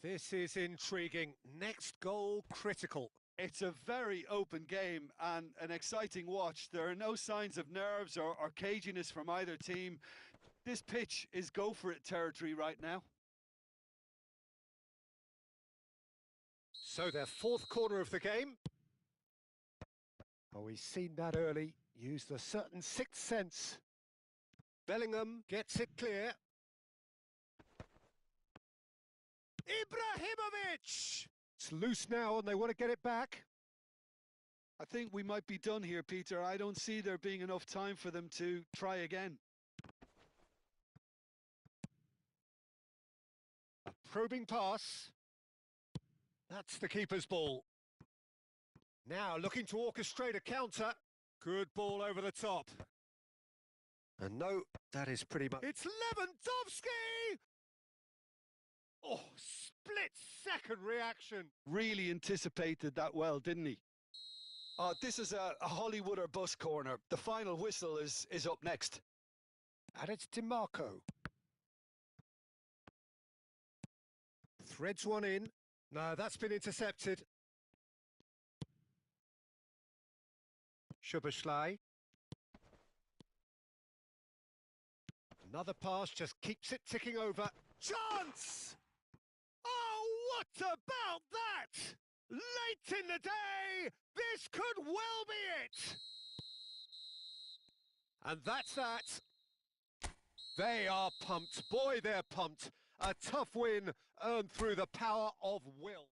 This is intriguing. Next goal critical. It's a very open game and an exciting watch. There are no signs of nerves or caginess from either team. This pitch is go-for-it territory right now. So their fourth corner of the game. Oh, he's seen that early. Used a certain sixth sense. Bellingham gets it clear. Ibrahimovic! It's loose now and they want to get it back. I think we might be done here, Peter. I don't see there being enough time for them to try again. A probing pass. That's the keeper's ball. Now looking to orchestrate a counter. Good ball over the top. And no, that is pretty much... It's Lewandowski! Oh, split-second reaction. Really anticipated that well, didn't he? This is a Hollywood or bust corner. The final whistle is up next. And it's DiMarco. Threads one in. No, that's been intercepted. Szoboszlai. Another pass just keeps it ticking over. Chance! Oh, what about that? Late in the day, this could well be it. And that's that. They are pumped. Boy, they're pumped. A tough win earned through the power of will.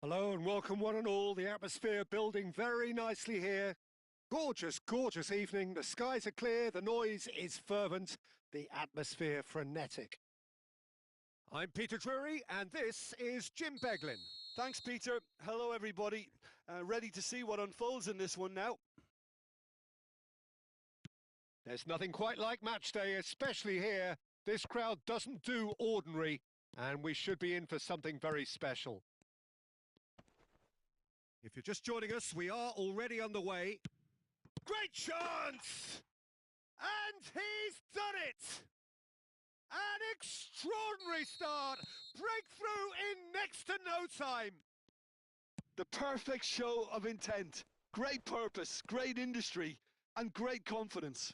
Hello and welcome one and all. The atmosphere building very nicely here. Gorgeous, gorgeous evening. The skies are clear, the noise is fervent, the atmosphere frenetic. I'm Peter Drury and this is Jim Beglin. Thanks, Peter. Hello, everybody. Ready to see what unfolds in this one now. There's nothing quite like match day, especially here. This crowd doesn't do ordinary, and we should be in for something very special. If you're just joining us, we are already underway. Great chance! And he's done it! An extraordinary start! Breakthrough in next to no time! The perfect show of intent. Great purpose, great industry, and great confidence.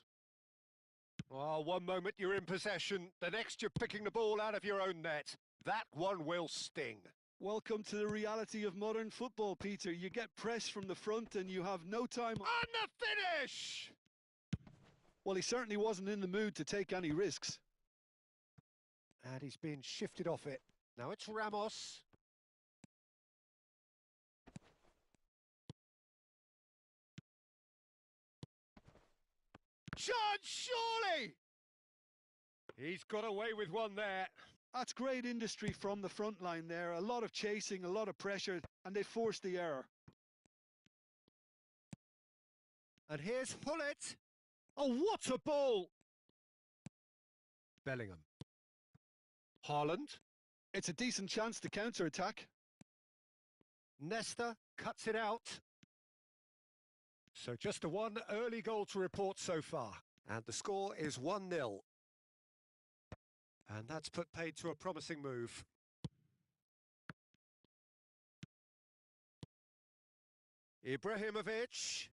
Oh, one moment you're in possession, the next you're picking the ball out of your own net. That one will sting. Welcome to the reality of modern football, Peter. You get press from the front and you have no time. On the finish! Well, he certainly wasn't in the mood to take any risks. And he's been shifted off it. Now it's Ramos. John, surely! He's got away with one there. That's great industry from the front line there. A lot of chasing, a lot of pressure, and they forced the error. And here's Hullet. Oh, what a ball! Bellingham. Haaland. It's a decent chance to counter-attack. Nesta cuts it out. So just a one early goal to report so far. And the score is 1-0. And that's put paid to a promising move. Ibrahimovic.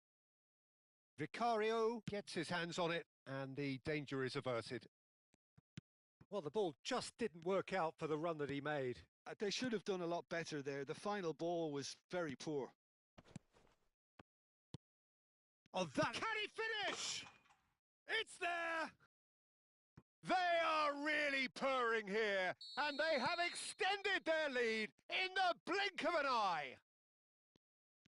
Vicario gets his hands on it and the danger is averted. Well, the ball just didn't work out for the run that he made. They should have done a lot better there. The final ball was very poor. Oh, that... Can he finish? It's there! They are really purring here, and they have extended their lead in the blink of an eye.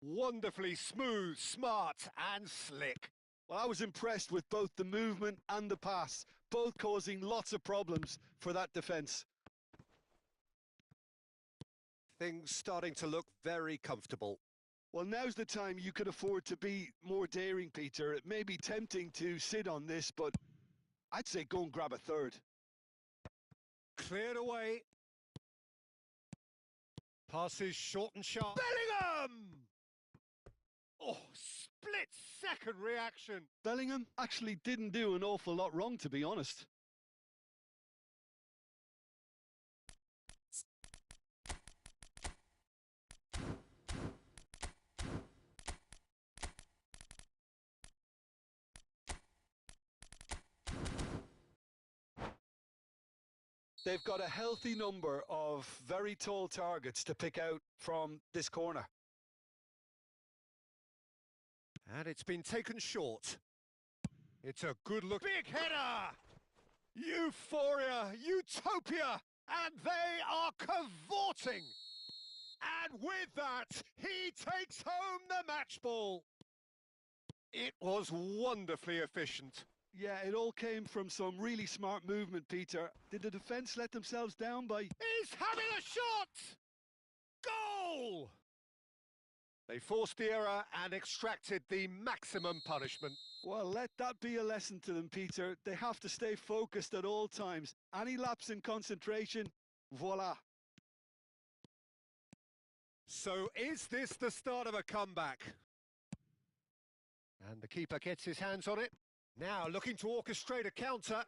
Wonderfully smooth, smart and slick. Well, I was impressed with both the movement and the pass, both causing lots of problems for that defence. Things starting to look very comfortable. Well, now's the time you could afford to be more daring, Peter. It may be tempting to sit on this, but I'd say go and grab a third. Cleared away. Passes short and sharp. Bellingham! Oh, split-second reaction. Bellingham actually didn't do an awful lot wrong, to be honest. They've got a healthy number of very tall targets to pick out from this corner. And it's been taken short. It's a good look. Big header! Euphoria, utopia, and they are cavorting. And with that, he takes home the match ball. It was wonderfully efficient. Yeah, it all came from some really smart movement, Peter. Did the defence let themselves down by... He's having a shot! Goal! They forced the error and extracted the maximum punishment. Well, let that be a lesson to them, Peter. They have to stay focused at all times. Any lapse in concentration, voila. So is this the start of a comeback? And the keeper gets his hands on it. Now looking to orchestrate a counter.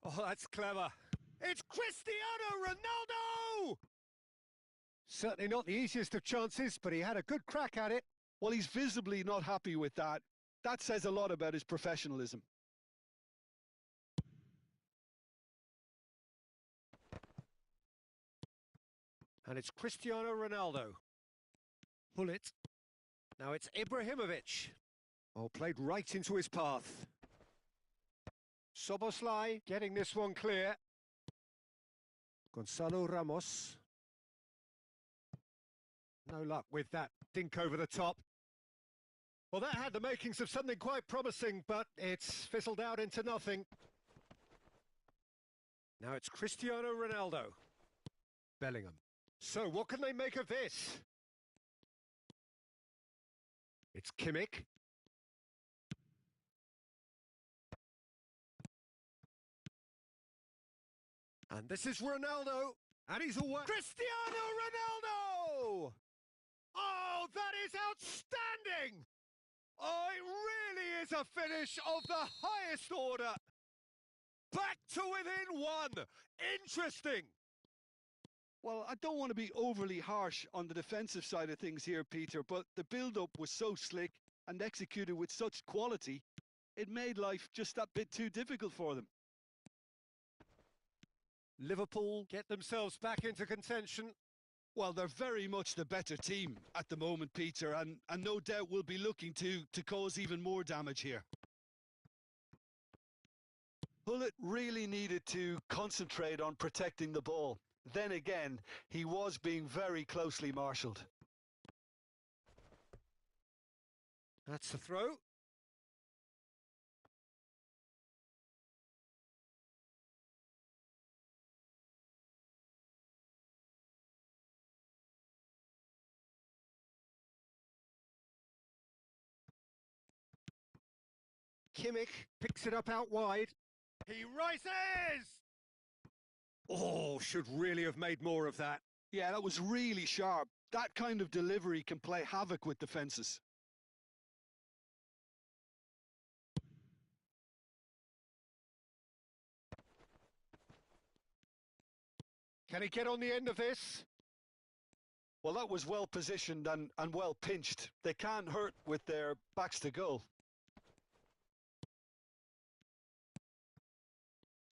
Oh, that's clever. It's Cristiano Ronaldo! Certainly not the easiest of chances, but he had a good crack at it. Well, he's visibly not happy with that. That says a lot about his professionalism. And it's Cristiano Ronaldo. Hullet. Now it's Ibrahimovic. Oh, played right into his path. Soboslai getting this one clear. Gonzalo Ramos. No luck with that dink over the top. Well, that had the makings of something quite promising, but it's fizzled out into nothing. Now it's Cristiano Ronaldo. Bellingham. So what can they make of this? It's Kimmich. And this is Ronaldo. And he's away. Cristiano Ronaldo! Oh, that is outstanding! Oh, it really is a finish of the highest order. Back to within one. Interesting. Well, I don't want to be overly harsh on the defensive side of things here, Peter, but the build-up was so slick and executed with such quality, it made life just that bit too difficult for them. Liverpool get themselves back into contention. Well, they're very much the better team at the moment, Peter, and no doubt will be looking to cause even more damage here. Hullet really needed to concentrate on protecting the ball. Then again, he was being very closely marshalled. That's the throw. Kimmich picks it up out wide. He rises! Oh, should really have made more of that. Yeah, that was really sharp. That kind of delivery can play havoc with defences. Can he get on the end of this? Well, that was well positioned and well pinched. They can't hurt with their backs to goal.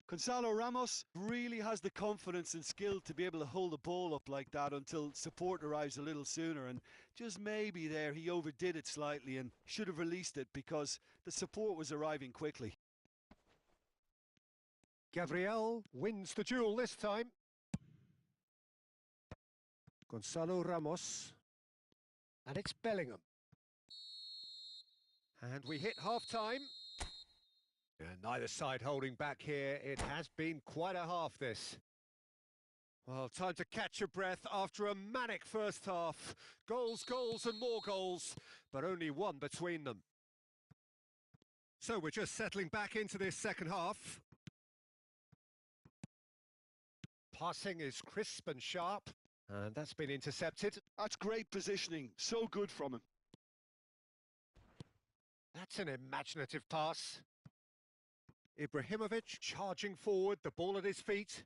Gonzalo Ramos really has the confidence and skill to be able to hold the ball up like that until support arrives a little sooner, and just maybe there he overdid it slightly and should have released it because the support was arriving quickly. Gabriel wins the duel this time. Gonzalo Ramos. And it's Bellingham. And we hit half-time. And neither side holding back here. It has been quite a half, this. Well, time to catch your breath after a manic first half. Goals, goals and more goals, but only one between them. So we're just settling back into this second half. Passing is crisp and sharp, and that's been intercepted. That's great positioning, so good from him. That's an imaginative pass. Ibrahimovic charging forward, the ball at his feet.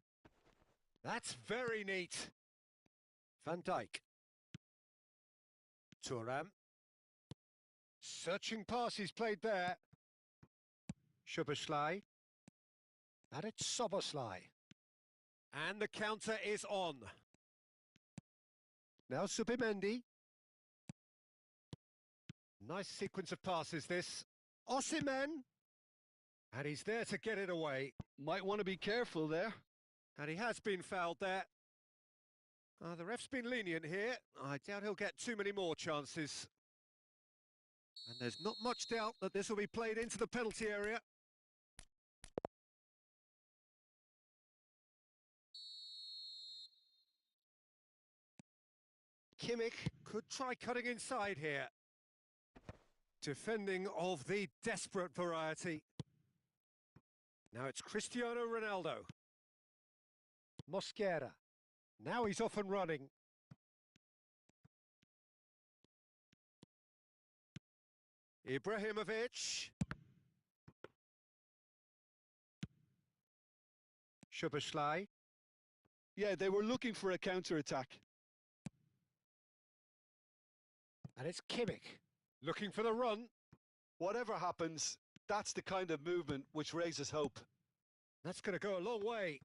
That's very neat. Van Dijk. Thuram. Searching pass he's played there. Szoboszlai. And it's Szoboszlai. And the counter is on. Now Subimendi. Nice sequence of passes this. Osimhen. And he's there to get it away. Might want to be careful there. And he has been fouled there. The ref's been lenient here. I doubt he'll get too many more chances. And there's not much doubt that this will be played into the penalty area. Kimmich could try cutting inside here. Defending of the desperate variety. Now it's Cristiano Ronaldo. Mosquera. Now he's off and running. Ibrahimovic. Szoboszlai. Yeah, they were looking for a counter-attack. And it's Kimmich. Looking for the run. Whatever happens, that's the kind of movement which raises hope. That's going to go a long way.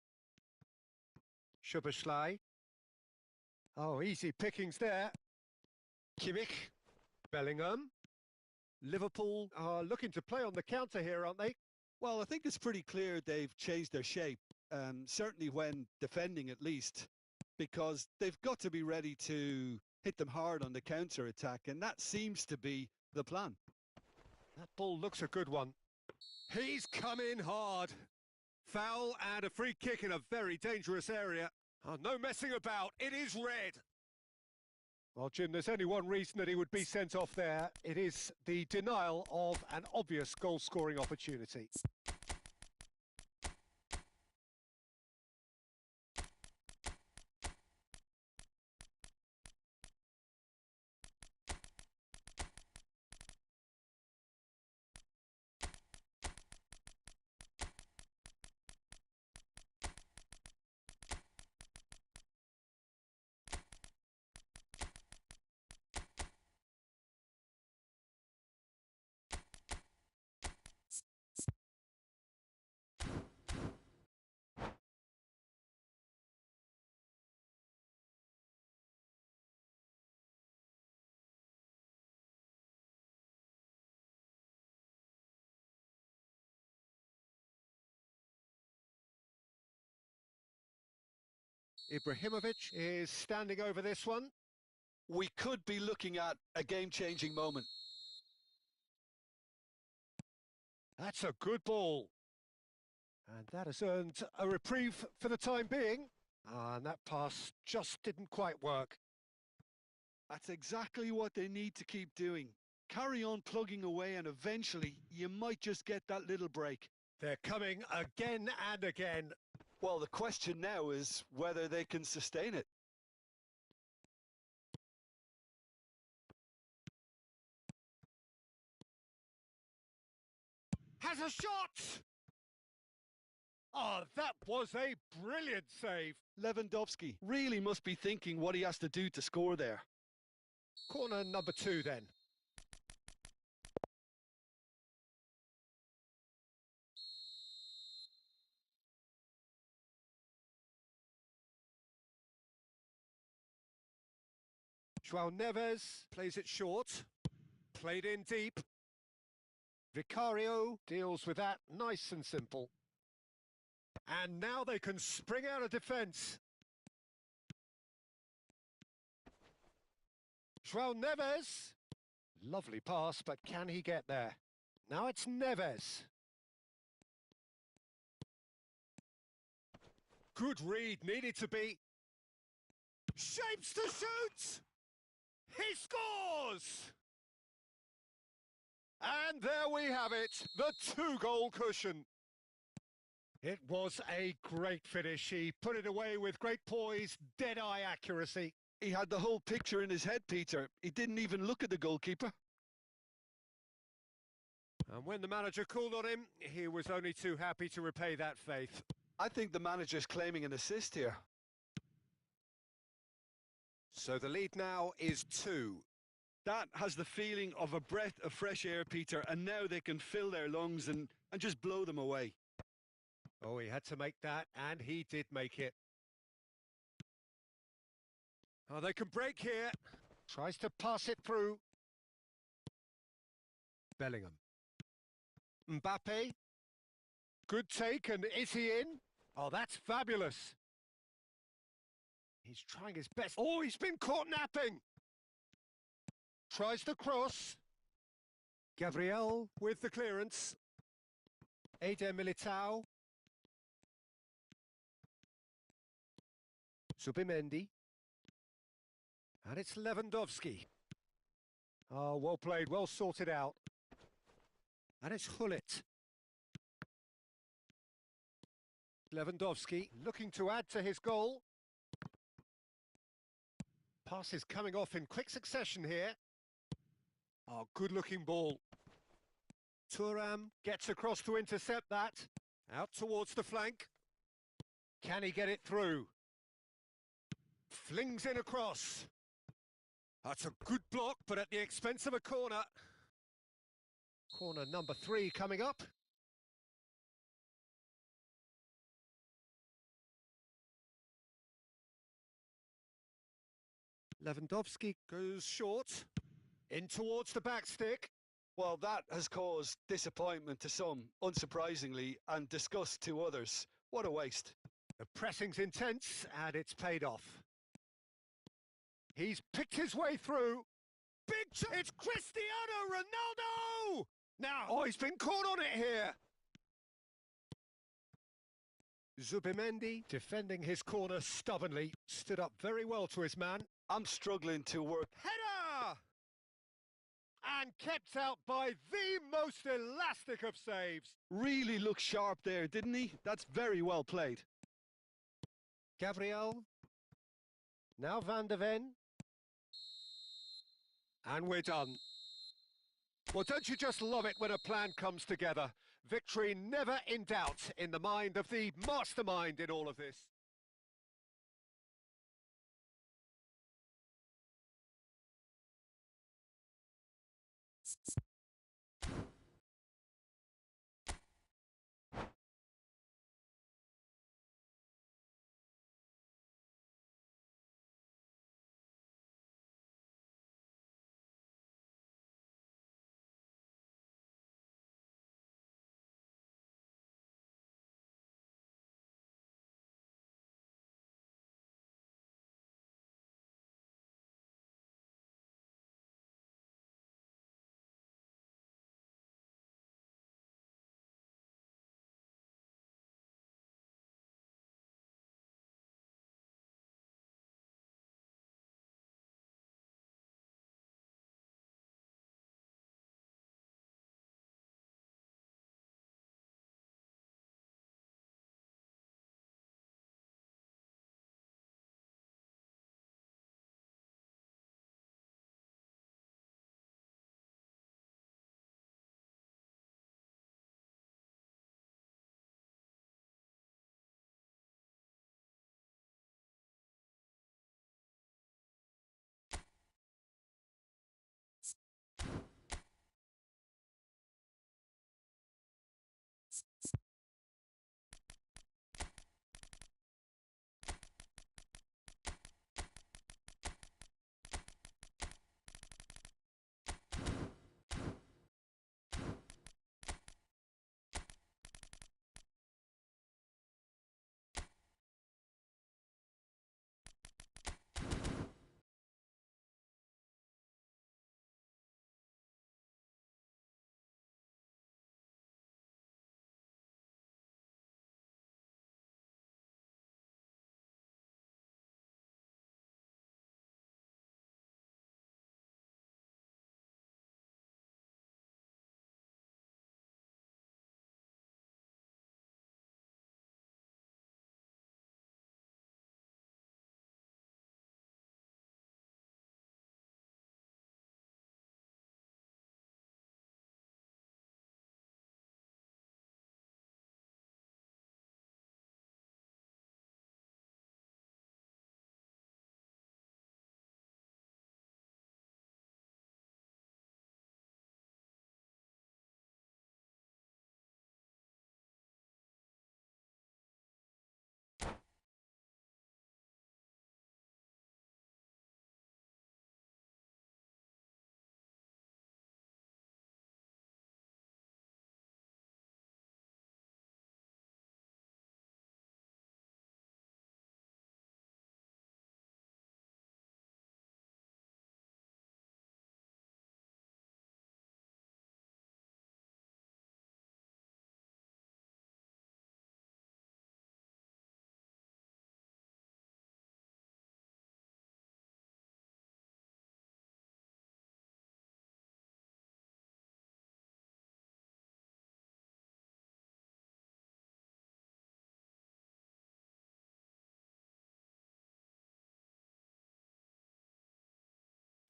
Szoboszlai. Oh, easy pickings there. Kimmich. Bellingham. Liverpool are looking to play on the counter here, aren't they? Well, I think it's pretty clear they've changed their shape, certainly when defending at least, because they've got to be ready to hit them hard on the counter-attack, and that seems to be the plan. That ball looks a good one. He's come in hard. Foul and a free kick in a very dangerous area. Oh, no messing about, it is red. Well, Jim, there's only one reason that he would be sent off there. It is the denial of an obvious goal-scoring opportunity. Ibrahimovic is standing over this one. We could be looking at a game-changing moment. That's a good ball. And that has earned a reprieve for the time being. And that pass just didn't quite work. That's exactly what they need to keep doing. Carry on plugging away, and eventually you might just get that little break. They're coming again and again. Well, the question now is whether they can sustain it. Has a shot! Oh, that was a brilliant save. Lewandowski really must be thinking what he has to do to score there. Corner number 2 then. João Neves plays it short. Played in deep. Vicario deals with that nice and simple. And now they can spring out of defence. João Neves. Lovely pass, but can he get there? Now it's Neves. Good read, needed to be. Shapes to shoot! He scores! And there we have it, the 2-goal cushion. It was a great finish. He put it away with great poise, dead-eye accuracy. He had the whole picture in his head, Peter. He didn't even look at the goalkeeper. And when the manager called on him, he was only too happy to repay that faith. I think the manager's claiming an assist here. So the lead now is 2. That has the feeling of a breath of fresh air, Peter, and now they can fill their lungs and just blow them away. Oh, he had to make that, and he did make it. Oh, they can break here. Tries to pass it through. Bellingham. Mbappe. Good take, and is he in? Oh, that's fabulous. He's trying his best. Oh, he's been caught napping. Tries the cross. Gabriel with the clearance. Eder Militao. Subimendi. And it's Lewandowski. Oh, well played, well sorted out. And it's Hullet. Lewandowski looking to add to his goal. Pass is coming off in quick succession here. Oh, good-looking ball. Thuram gets across to intercept that. Out towards the flank. Can he get it through? Flings in across. That's a good block, but at the expense of a corner. Corner number 3 coming up. Lewandowski goes short. In towards the back stick. Well, that has caused disappointment to some, unsurprisingly, and disgust to others. What a waste. The pressing's intense, and it's paid off. He's picked his way through. Big chance. It's Cristiano Ronaldo! Now, oh, he's been caught on it here. Zubimendi, defending his corner stubbornly, stood up very well to his man. I'm struggling to work. Header! And kept out by the most elastic of saves. Really looked sharp there, didn't he? That's very well played. Gabriel. Now Van de Ven. And we're done. Well, don't you just love it when a plan comes together? Victory never in doubt in the mind of the mastermind in all of this.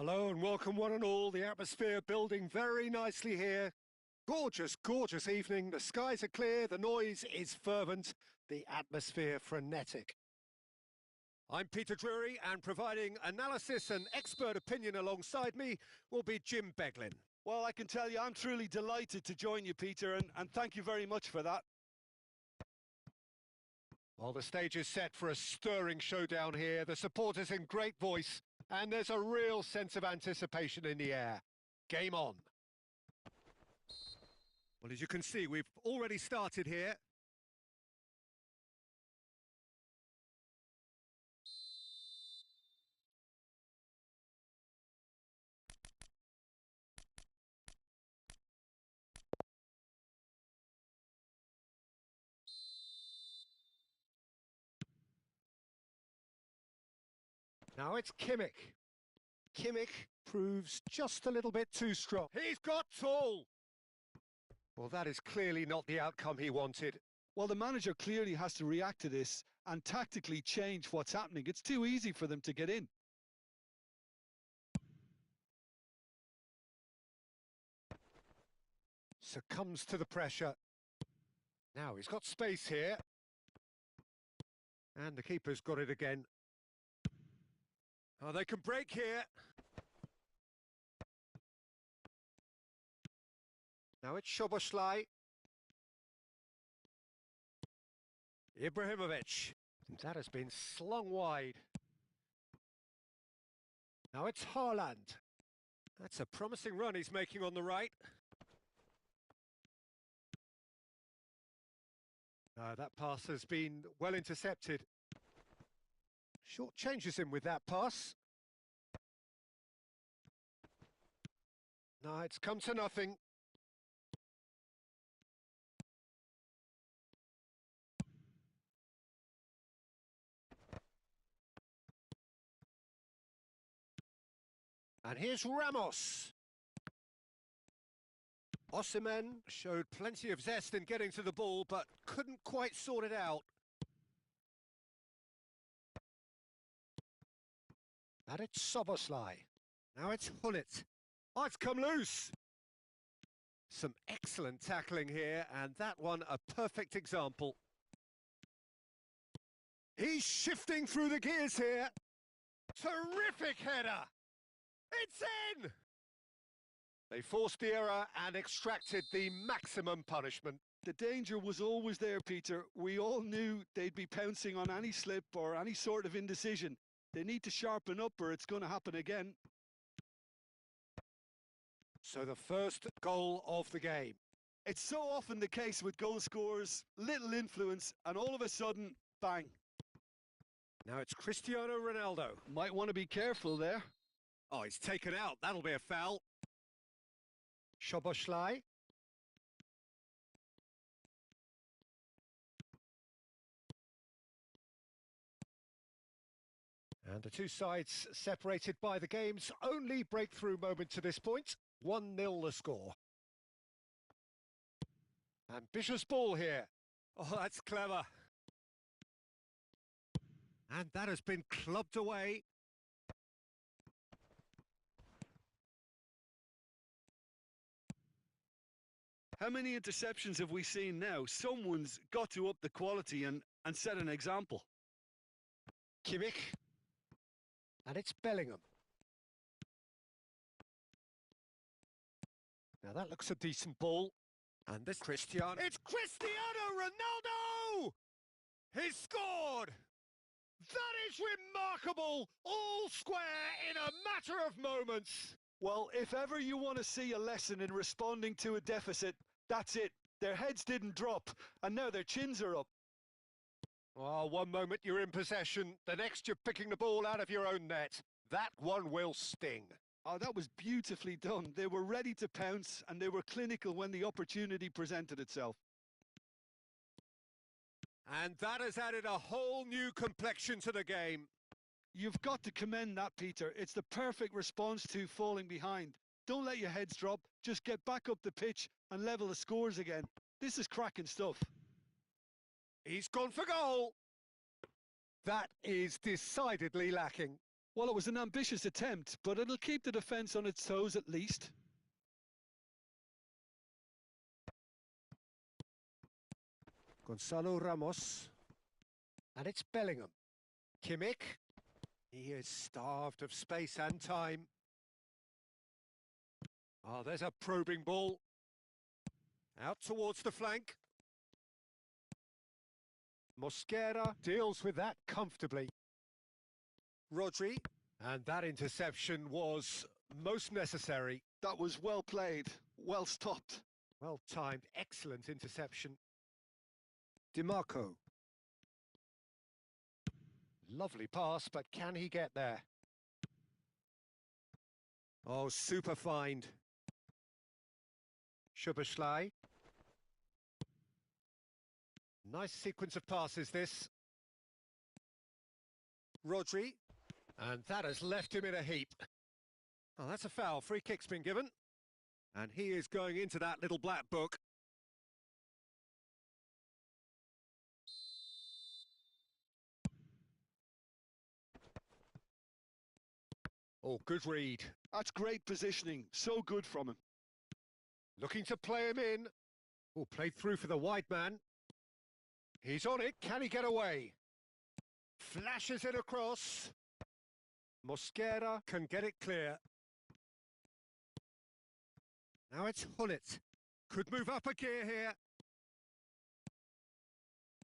Hello and welcome one and all. The atmosphere building very nicely here. Gorgeous, gorgeous evening. The skies are clear, the noise is fervent, the atmosphere frenetic. I'm Peter Drury, and providing analysis and expert opinion alongside me will be Jim Beglin. Well, I can tell you I'm truly delighted to join you, Peter, and thank you very much for that. Well, the stage is set for a stirring showdown here. The supporters in great voice, and there's a real sense of anticipation in the air. Game on. Well, as you can see, we've already started here. Now it's Kimmich. Kimmich proves just a little bit too strong. He's got tall! Well, that is clearly not the outcome he wanted. Well, the manager clearly has to react to this and tactically change what's happening. It's too easy for them to get in. Succumbs to the pressure. Now he's got space here. And the keeper's got it again. Oh, they can break here. Now it's Szoboszlai. Ibrahimovic. That has been slung wide. Now it's Haaland. That's a promising run he's making on the right. That pass has been well intercepted. Short changes him with that pass. No, it's come to nothing. And here's Ramos. H.an showed plenty of zest in getting to the ball, but couldn't quite sort it out. And it's Szoboszlai. Now it's Hullet. Oh, it's come loose. Some excellent tackling here, and that one a perfect example. He's shifting through the gears here. Terrific header. It's in! They forced the error and extracted the maximum punishment. The danger was always there, Peter. We all knew they'd be pouncing on any slip or any sort of indecision. They need to sharpen up or it's going to happen again. So the first goal of the game. It's so often the case with goal scorers, little influence, and all of a sudden, bang. Now it's Cristiano Ronaldo. Might want to be careful there. Oh, he's taken out. That'll be a foul. Szoboszlai. And the two sides separated by the game's only breakthrough moment to this point. 1-0 the score. Ambitious ball here. Oh, that's clever. And that has been clubbed away. How many interceptions have we seen now? Someone's got to up the quality and set an example. Kimmich. And it's Bellingham. Now that looks a decent ball. And this Cristiano. It's Cristiano Ronaldo! He's scored! That is remarkable! All square in a matter of moments. Well, if ever you want to see a lesson in responding to a deficit, that's it. Their heads didn't drop, and now their chins are up. Oh, one moment you're in possession, the next you're picking the ball out of your own net. That one will sting. Oh, that was beautifully done. They were ready to pounce, and they were clinical when the opportunity presented itself. And that has added a whole new complexion to the game. You've got to commend that, Peter. It's the perfect response to falling behind. Don't let your heads drop. Just get back up the pitch and level the scores again. This is cracking stuff. He's gone for goal. That is decidedly lacking. Well, it was an ambitious attempt, but it'll keep the defence on its toes at least. Gonzalo Ramos. And it's Bellingham. Kimmich. He is starved of space and time. Oh, there's a probing ball. Out towards the flank. Mosquera deals with that comfortably. Rodri. And that interception was most necessary. That was well played, well stopped. Well timed, excellent interception. DiMarco. Lovely pass, but can he get there? Oh, super find. Szoboszlai. Nice sequence of passes, this. Rodri. And that has left him in a heap. Oh, that's a foul. Free kick's been given. And he is going into that little black book. Oh, good read. That's great positioning. So good from him. Looking to play him in. Oh, played through for the wide man. He's on it. Can he get away? Flashes it across. Mosquera can get it clear. Now it's Hullet. Could move up a gear here.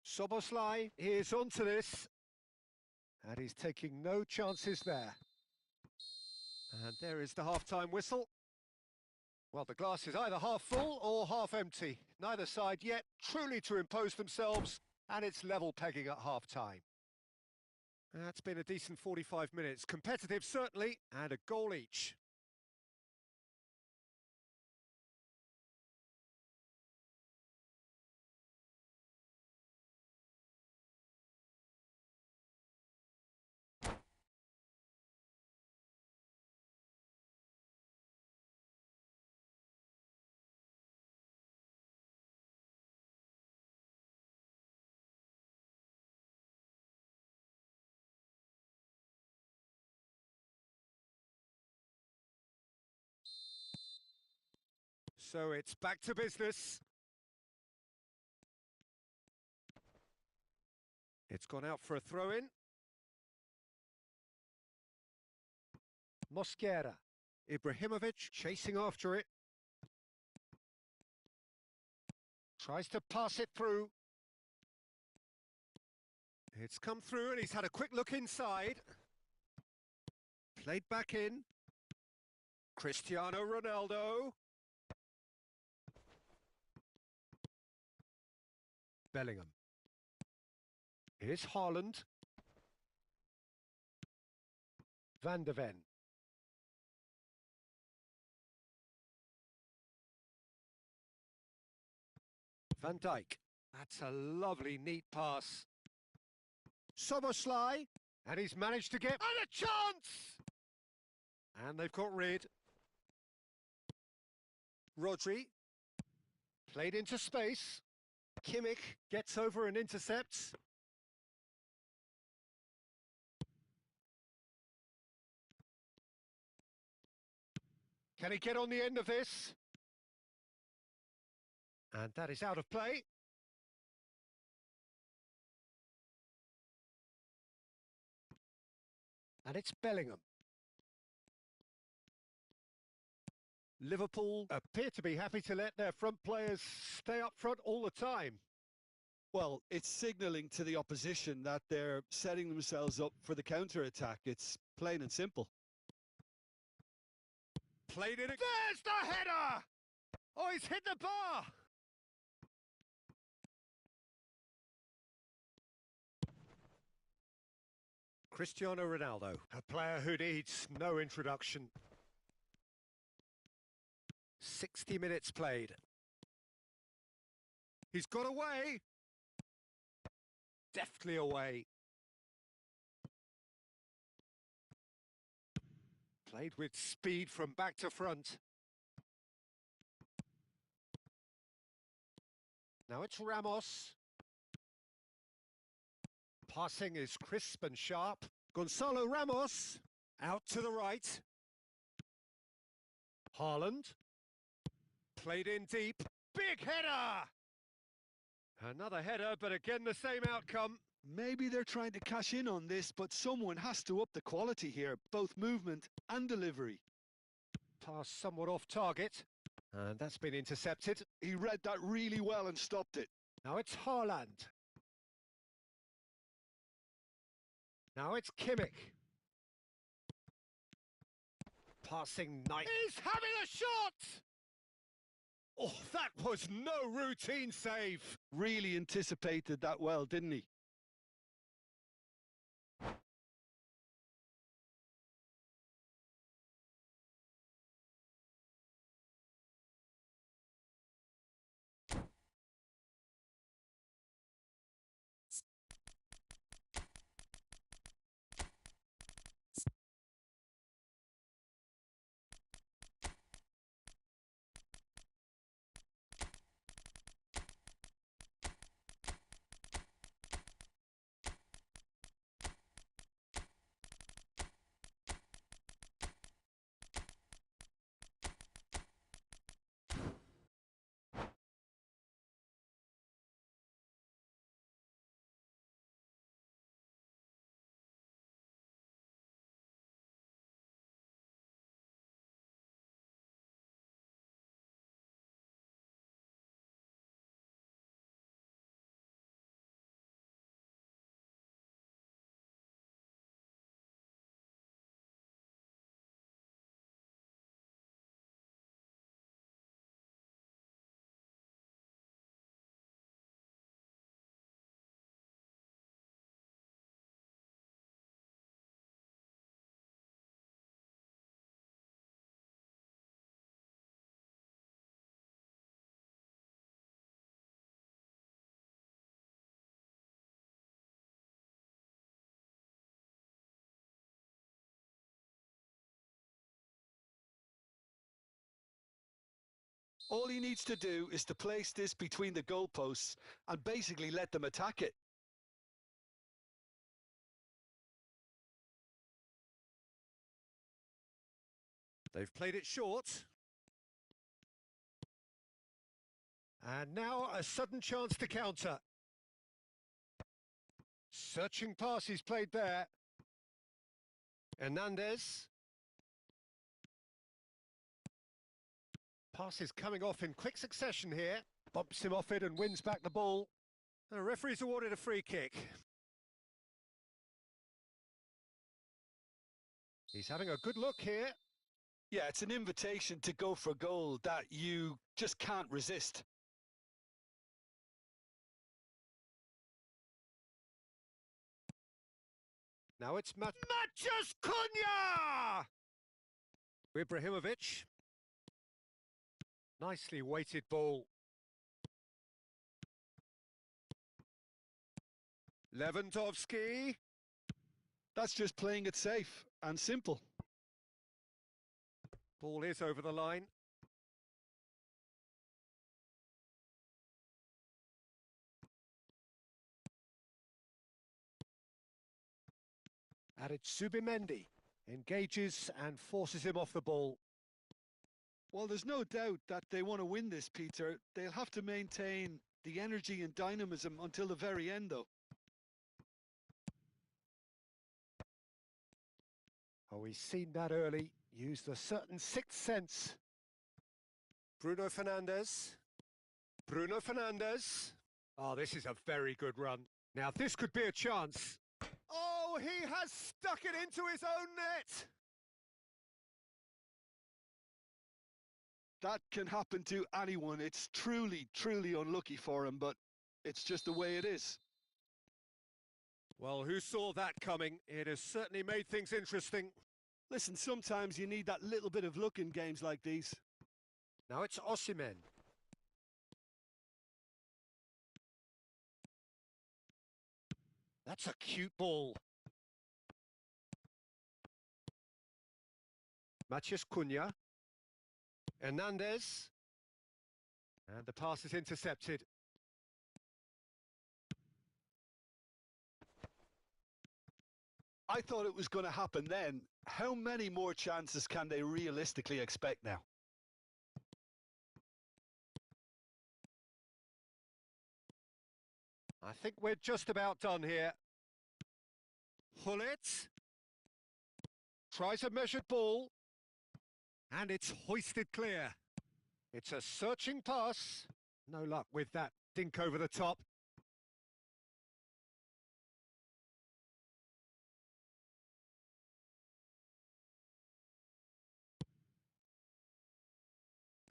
Soboslai is onto this. And he's taking no chances there. And there is the half-time whistle. Well, the glass is either half full or half empty. Neither side yet truly to impose themselves, and it's level pegging at half-time. That's been a decent 45 minutes. Competitive, certainly, and a goal each. So it's back to business. It's gone out for a throw-in. Mosquera. Ibrahimovic chasing after it. Tries to pass it through. It's come through and he's had a quick look inside. Played back in. Cristiano Ronaldo. Bellingham. Here's Haaland. Van de Ven. Van Dijk. That's a lovely, neat pass. Soboslai. And he's managed to get... And a chance! And they've got rid. Rodri. Played into space. Kimmich gets over and intercepts. Can he get on the end of this? And that is out of play. And it's Bellingham. Liverpool appear to be happy to let their front players stay up front all the time. Well, it's signalling to the opposition that they're setting themselves up for the counter-attack. It's plain and simple. Played it. There's the header! Oh, he's hit the bar! Cristiano Ronaldo, a player who needs no introduction. 60 minutes played. He's got away. Deftly away. Played with speed from back to front. Now it's Ramos. Passing is crisp and sharp. Gonzalo Ramos out to the right. Haaland. Played in deep. Big header! Another header, but again the same outcome. Maybe they're trying to cash in on this, but someone has to up the quality here, both movement and delivery. Pass somewhat off target. And that's been intercepted. He read that really well and stopped it. Now it's Haaland. Now it's Kimmich. Passing nice. He's having a shot! Oh, that was no routine save. Really anticipated that well, didn't he? All he needs to do is to place this between the goalposts and basically let them attack it. They've played it short. And now a sudden chance to counter. Searching pass is played there. Hernandez. Pass is coming off in quick succession here. Bumps him off it and wins back the ball. The referee's awarded a free kick. He's having a good look here. Yeah, it's an invitation to go for goal that you just can't resist. Now it's Mathias Cunha! Ibrahimovic. Nicely weighted ball. Lewandowski. That's just playing it safe and simple. Ball is over the line. And it's Subimendi. Engages and forces him off the ball. Well, there's no doubt that they want to win this, Peter. They'll have to maintain the energy and dynamism until the very end, though. Oh, he's seen that early. Used a certain sixth sense. Bruno Fernandes. Bruno Fernandes. Oh, this is a very good run. Now, this could be a chance. Oh, he has stuck it into his own net. That can happen to anyone. It's truly, truly unlucky for him, but it's just the way it is. Well, who saw that coming? It has certainly made things interesting. Listen, sometimes you need that little bit of luck in games like these. Now it's H.an. That's a cute ball. Mathias Cunha. Hernandez. And the pass is intercepted. I thought it was going to happen then. How many more chances can they realistically expect now? I think we're just about done here. Hullet. Tries a measured ball. And it's hoisted clear. It's a searching pass. No luck with that dink over the top.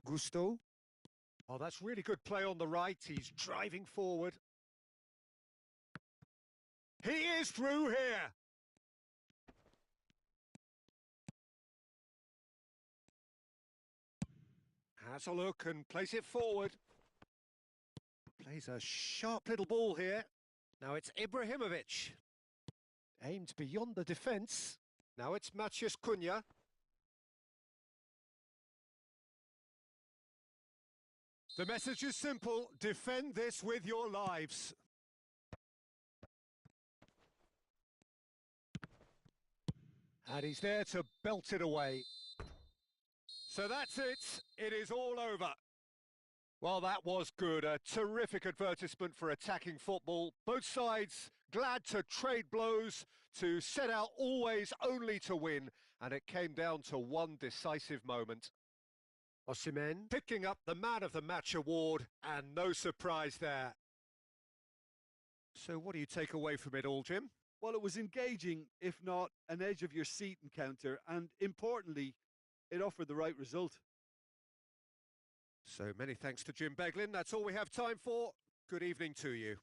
Gusto. Oh, that's really good play on the right. He's driving forward. He is through here. Has a look and plays it forward. Plays a sharp little ball here. Now it's Ibrahimovic. Aimed beyond the defence. Now it's Mathias Cunha. The message is simple. Defend this with your lives. And he's there to belt it away. So that's it. It is all over. Well, that was good. A terrific advertisement for attacking football. Both sides glad to trade blows, to set out always only to win. And it came down to one decisive moment. Osimhen picking up the Man of the Match award, and no surprise there. So what do you take away from it all, Jim? Well, it was engaging, if not an edge-of-your-seat encounter, and importantly, it offered the right result. So many thanks to Jim Beglin. That's all we have time for. Good evening to you.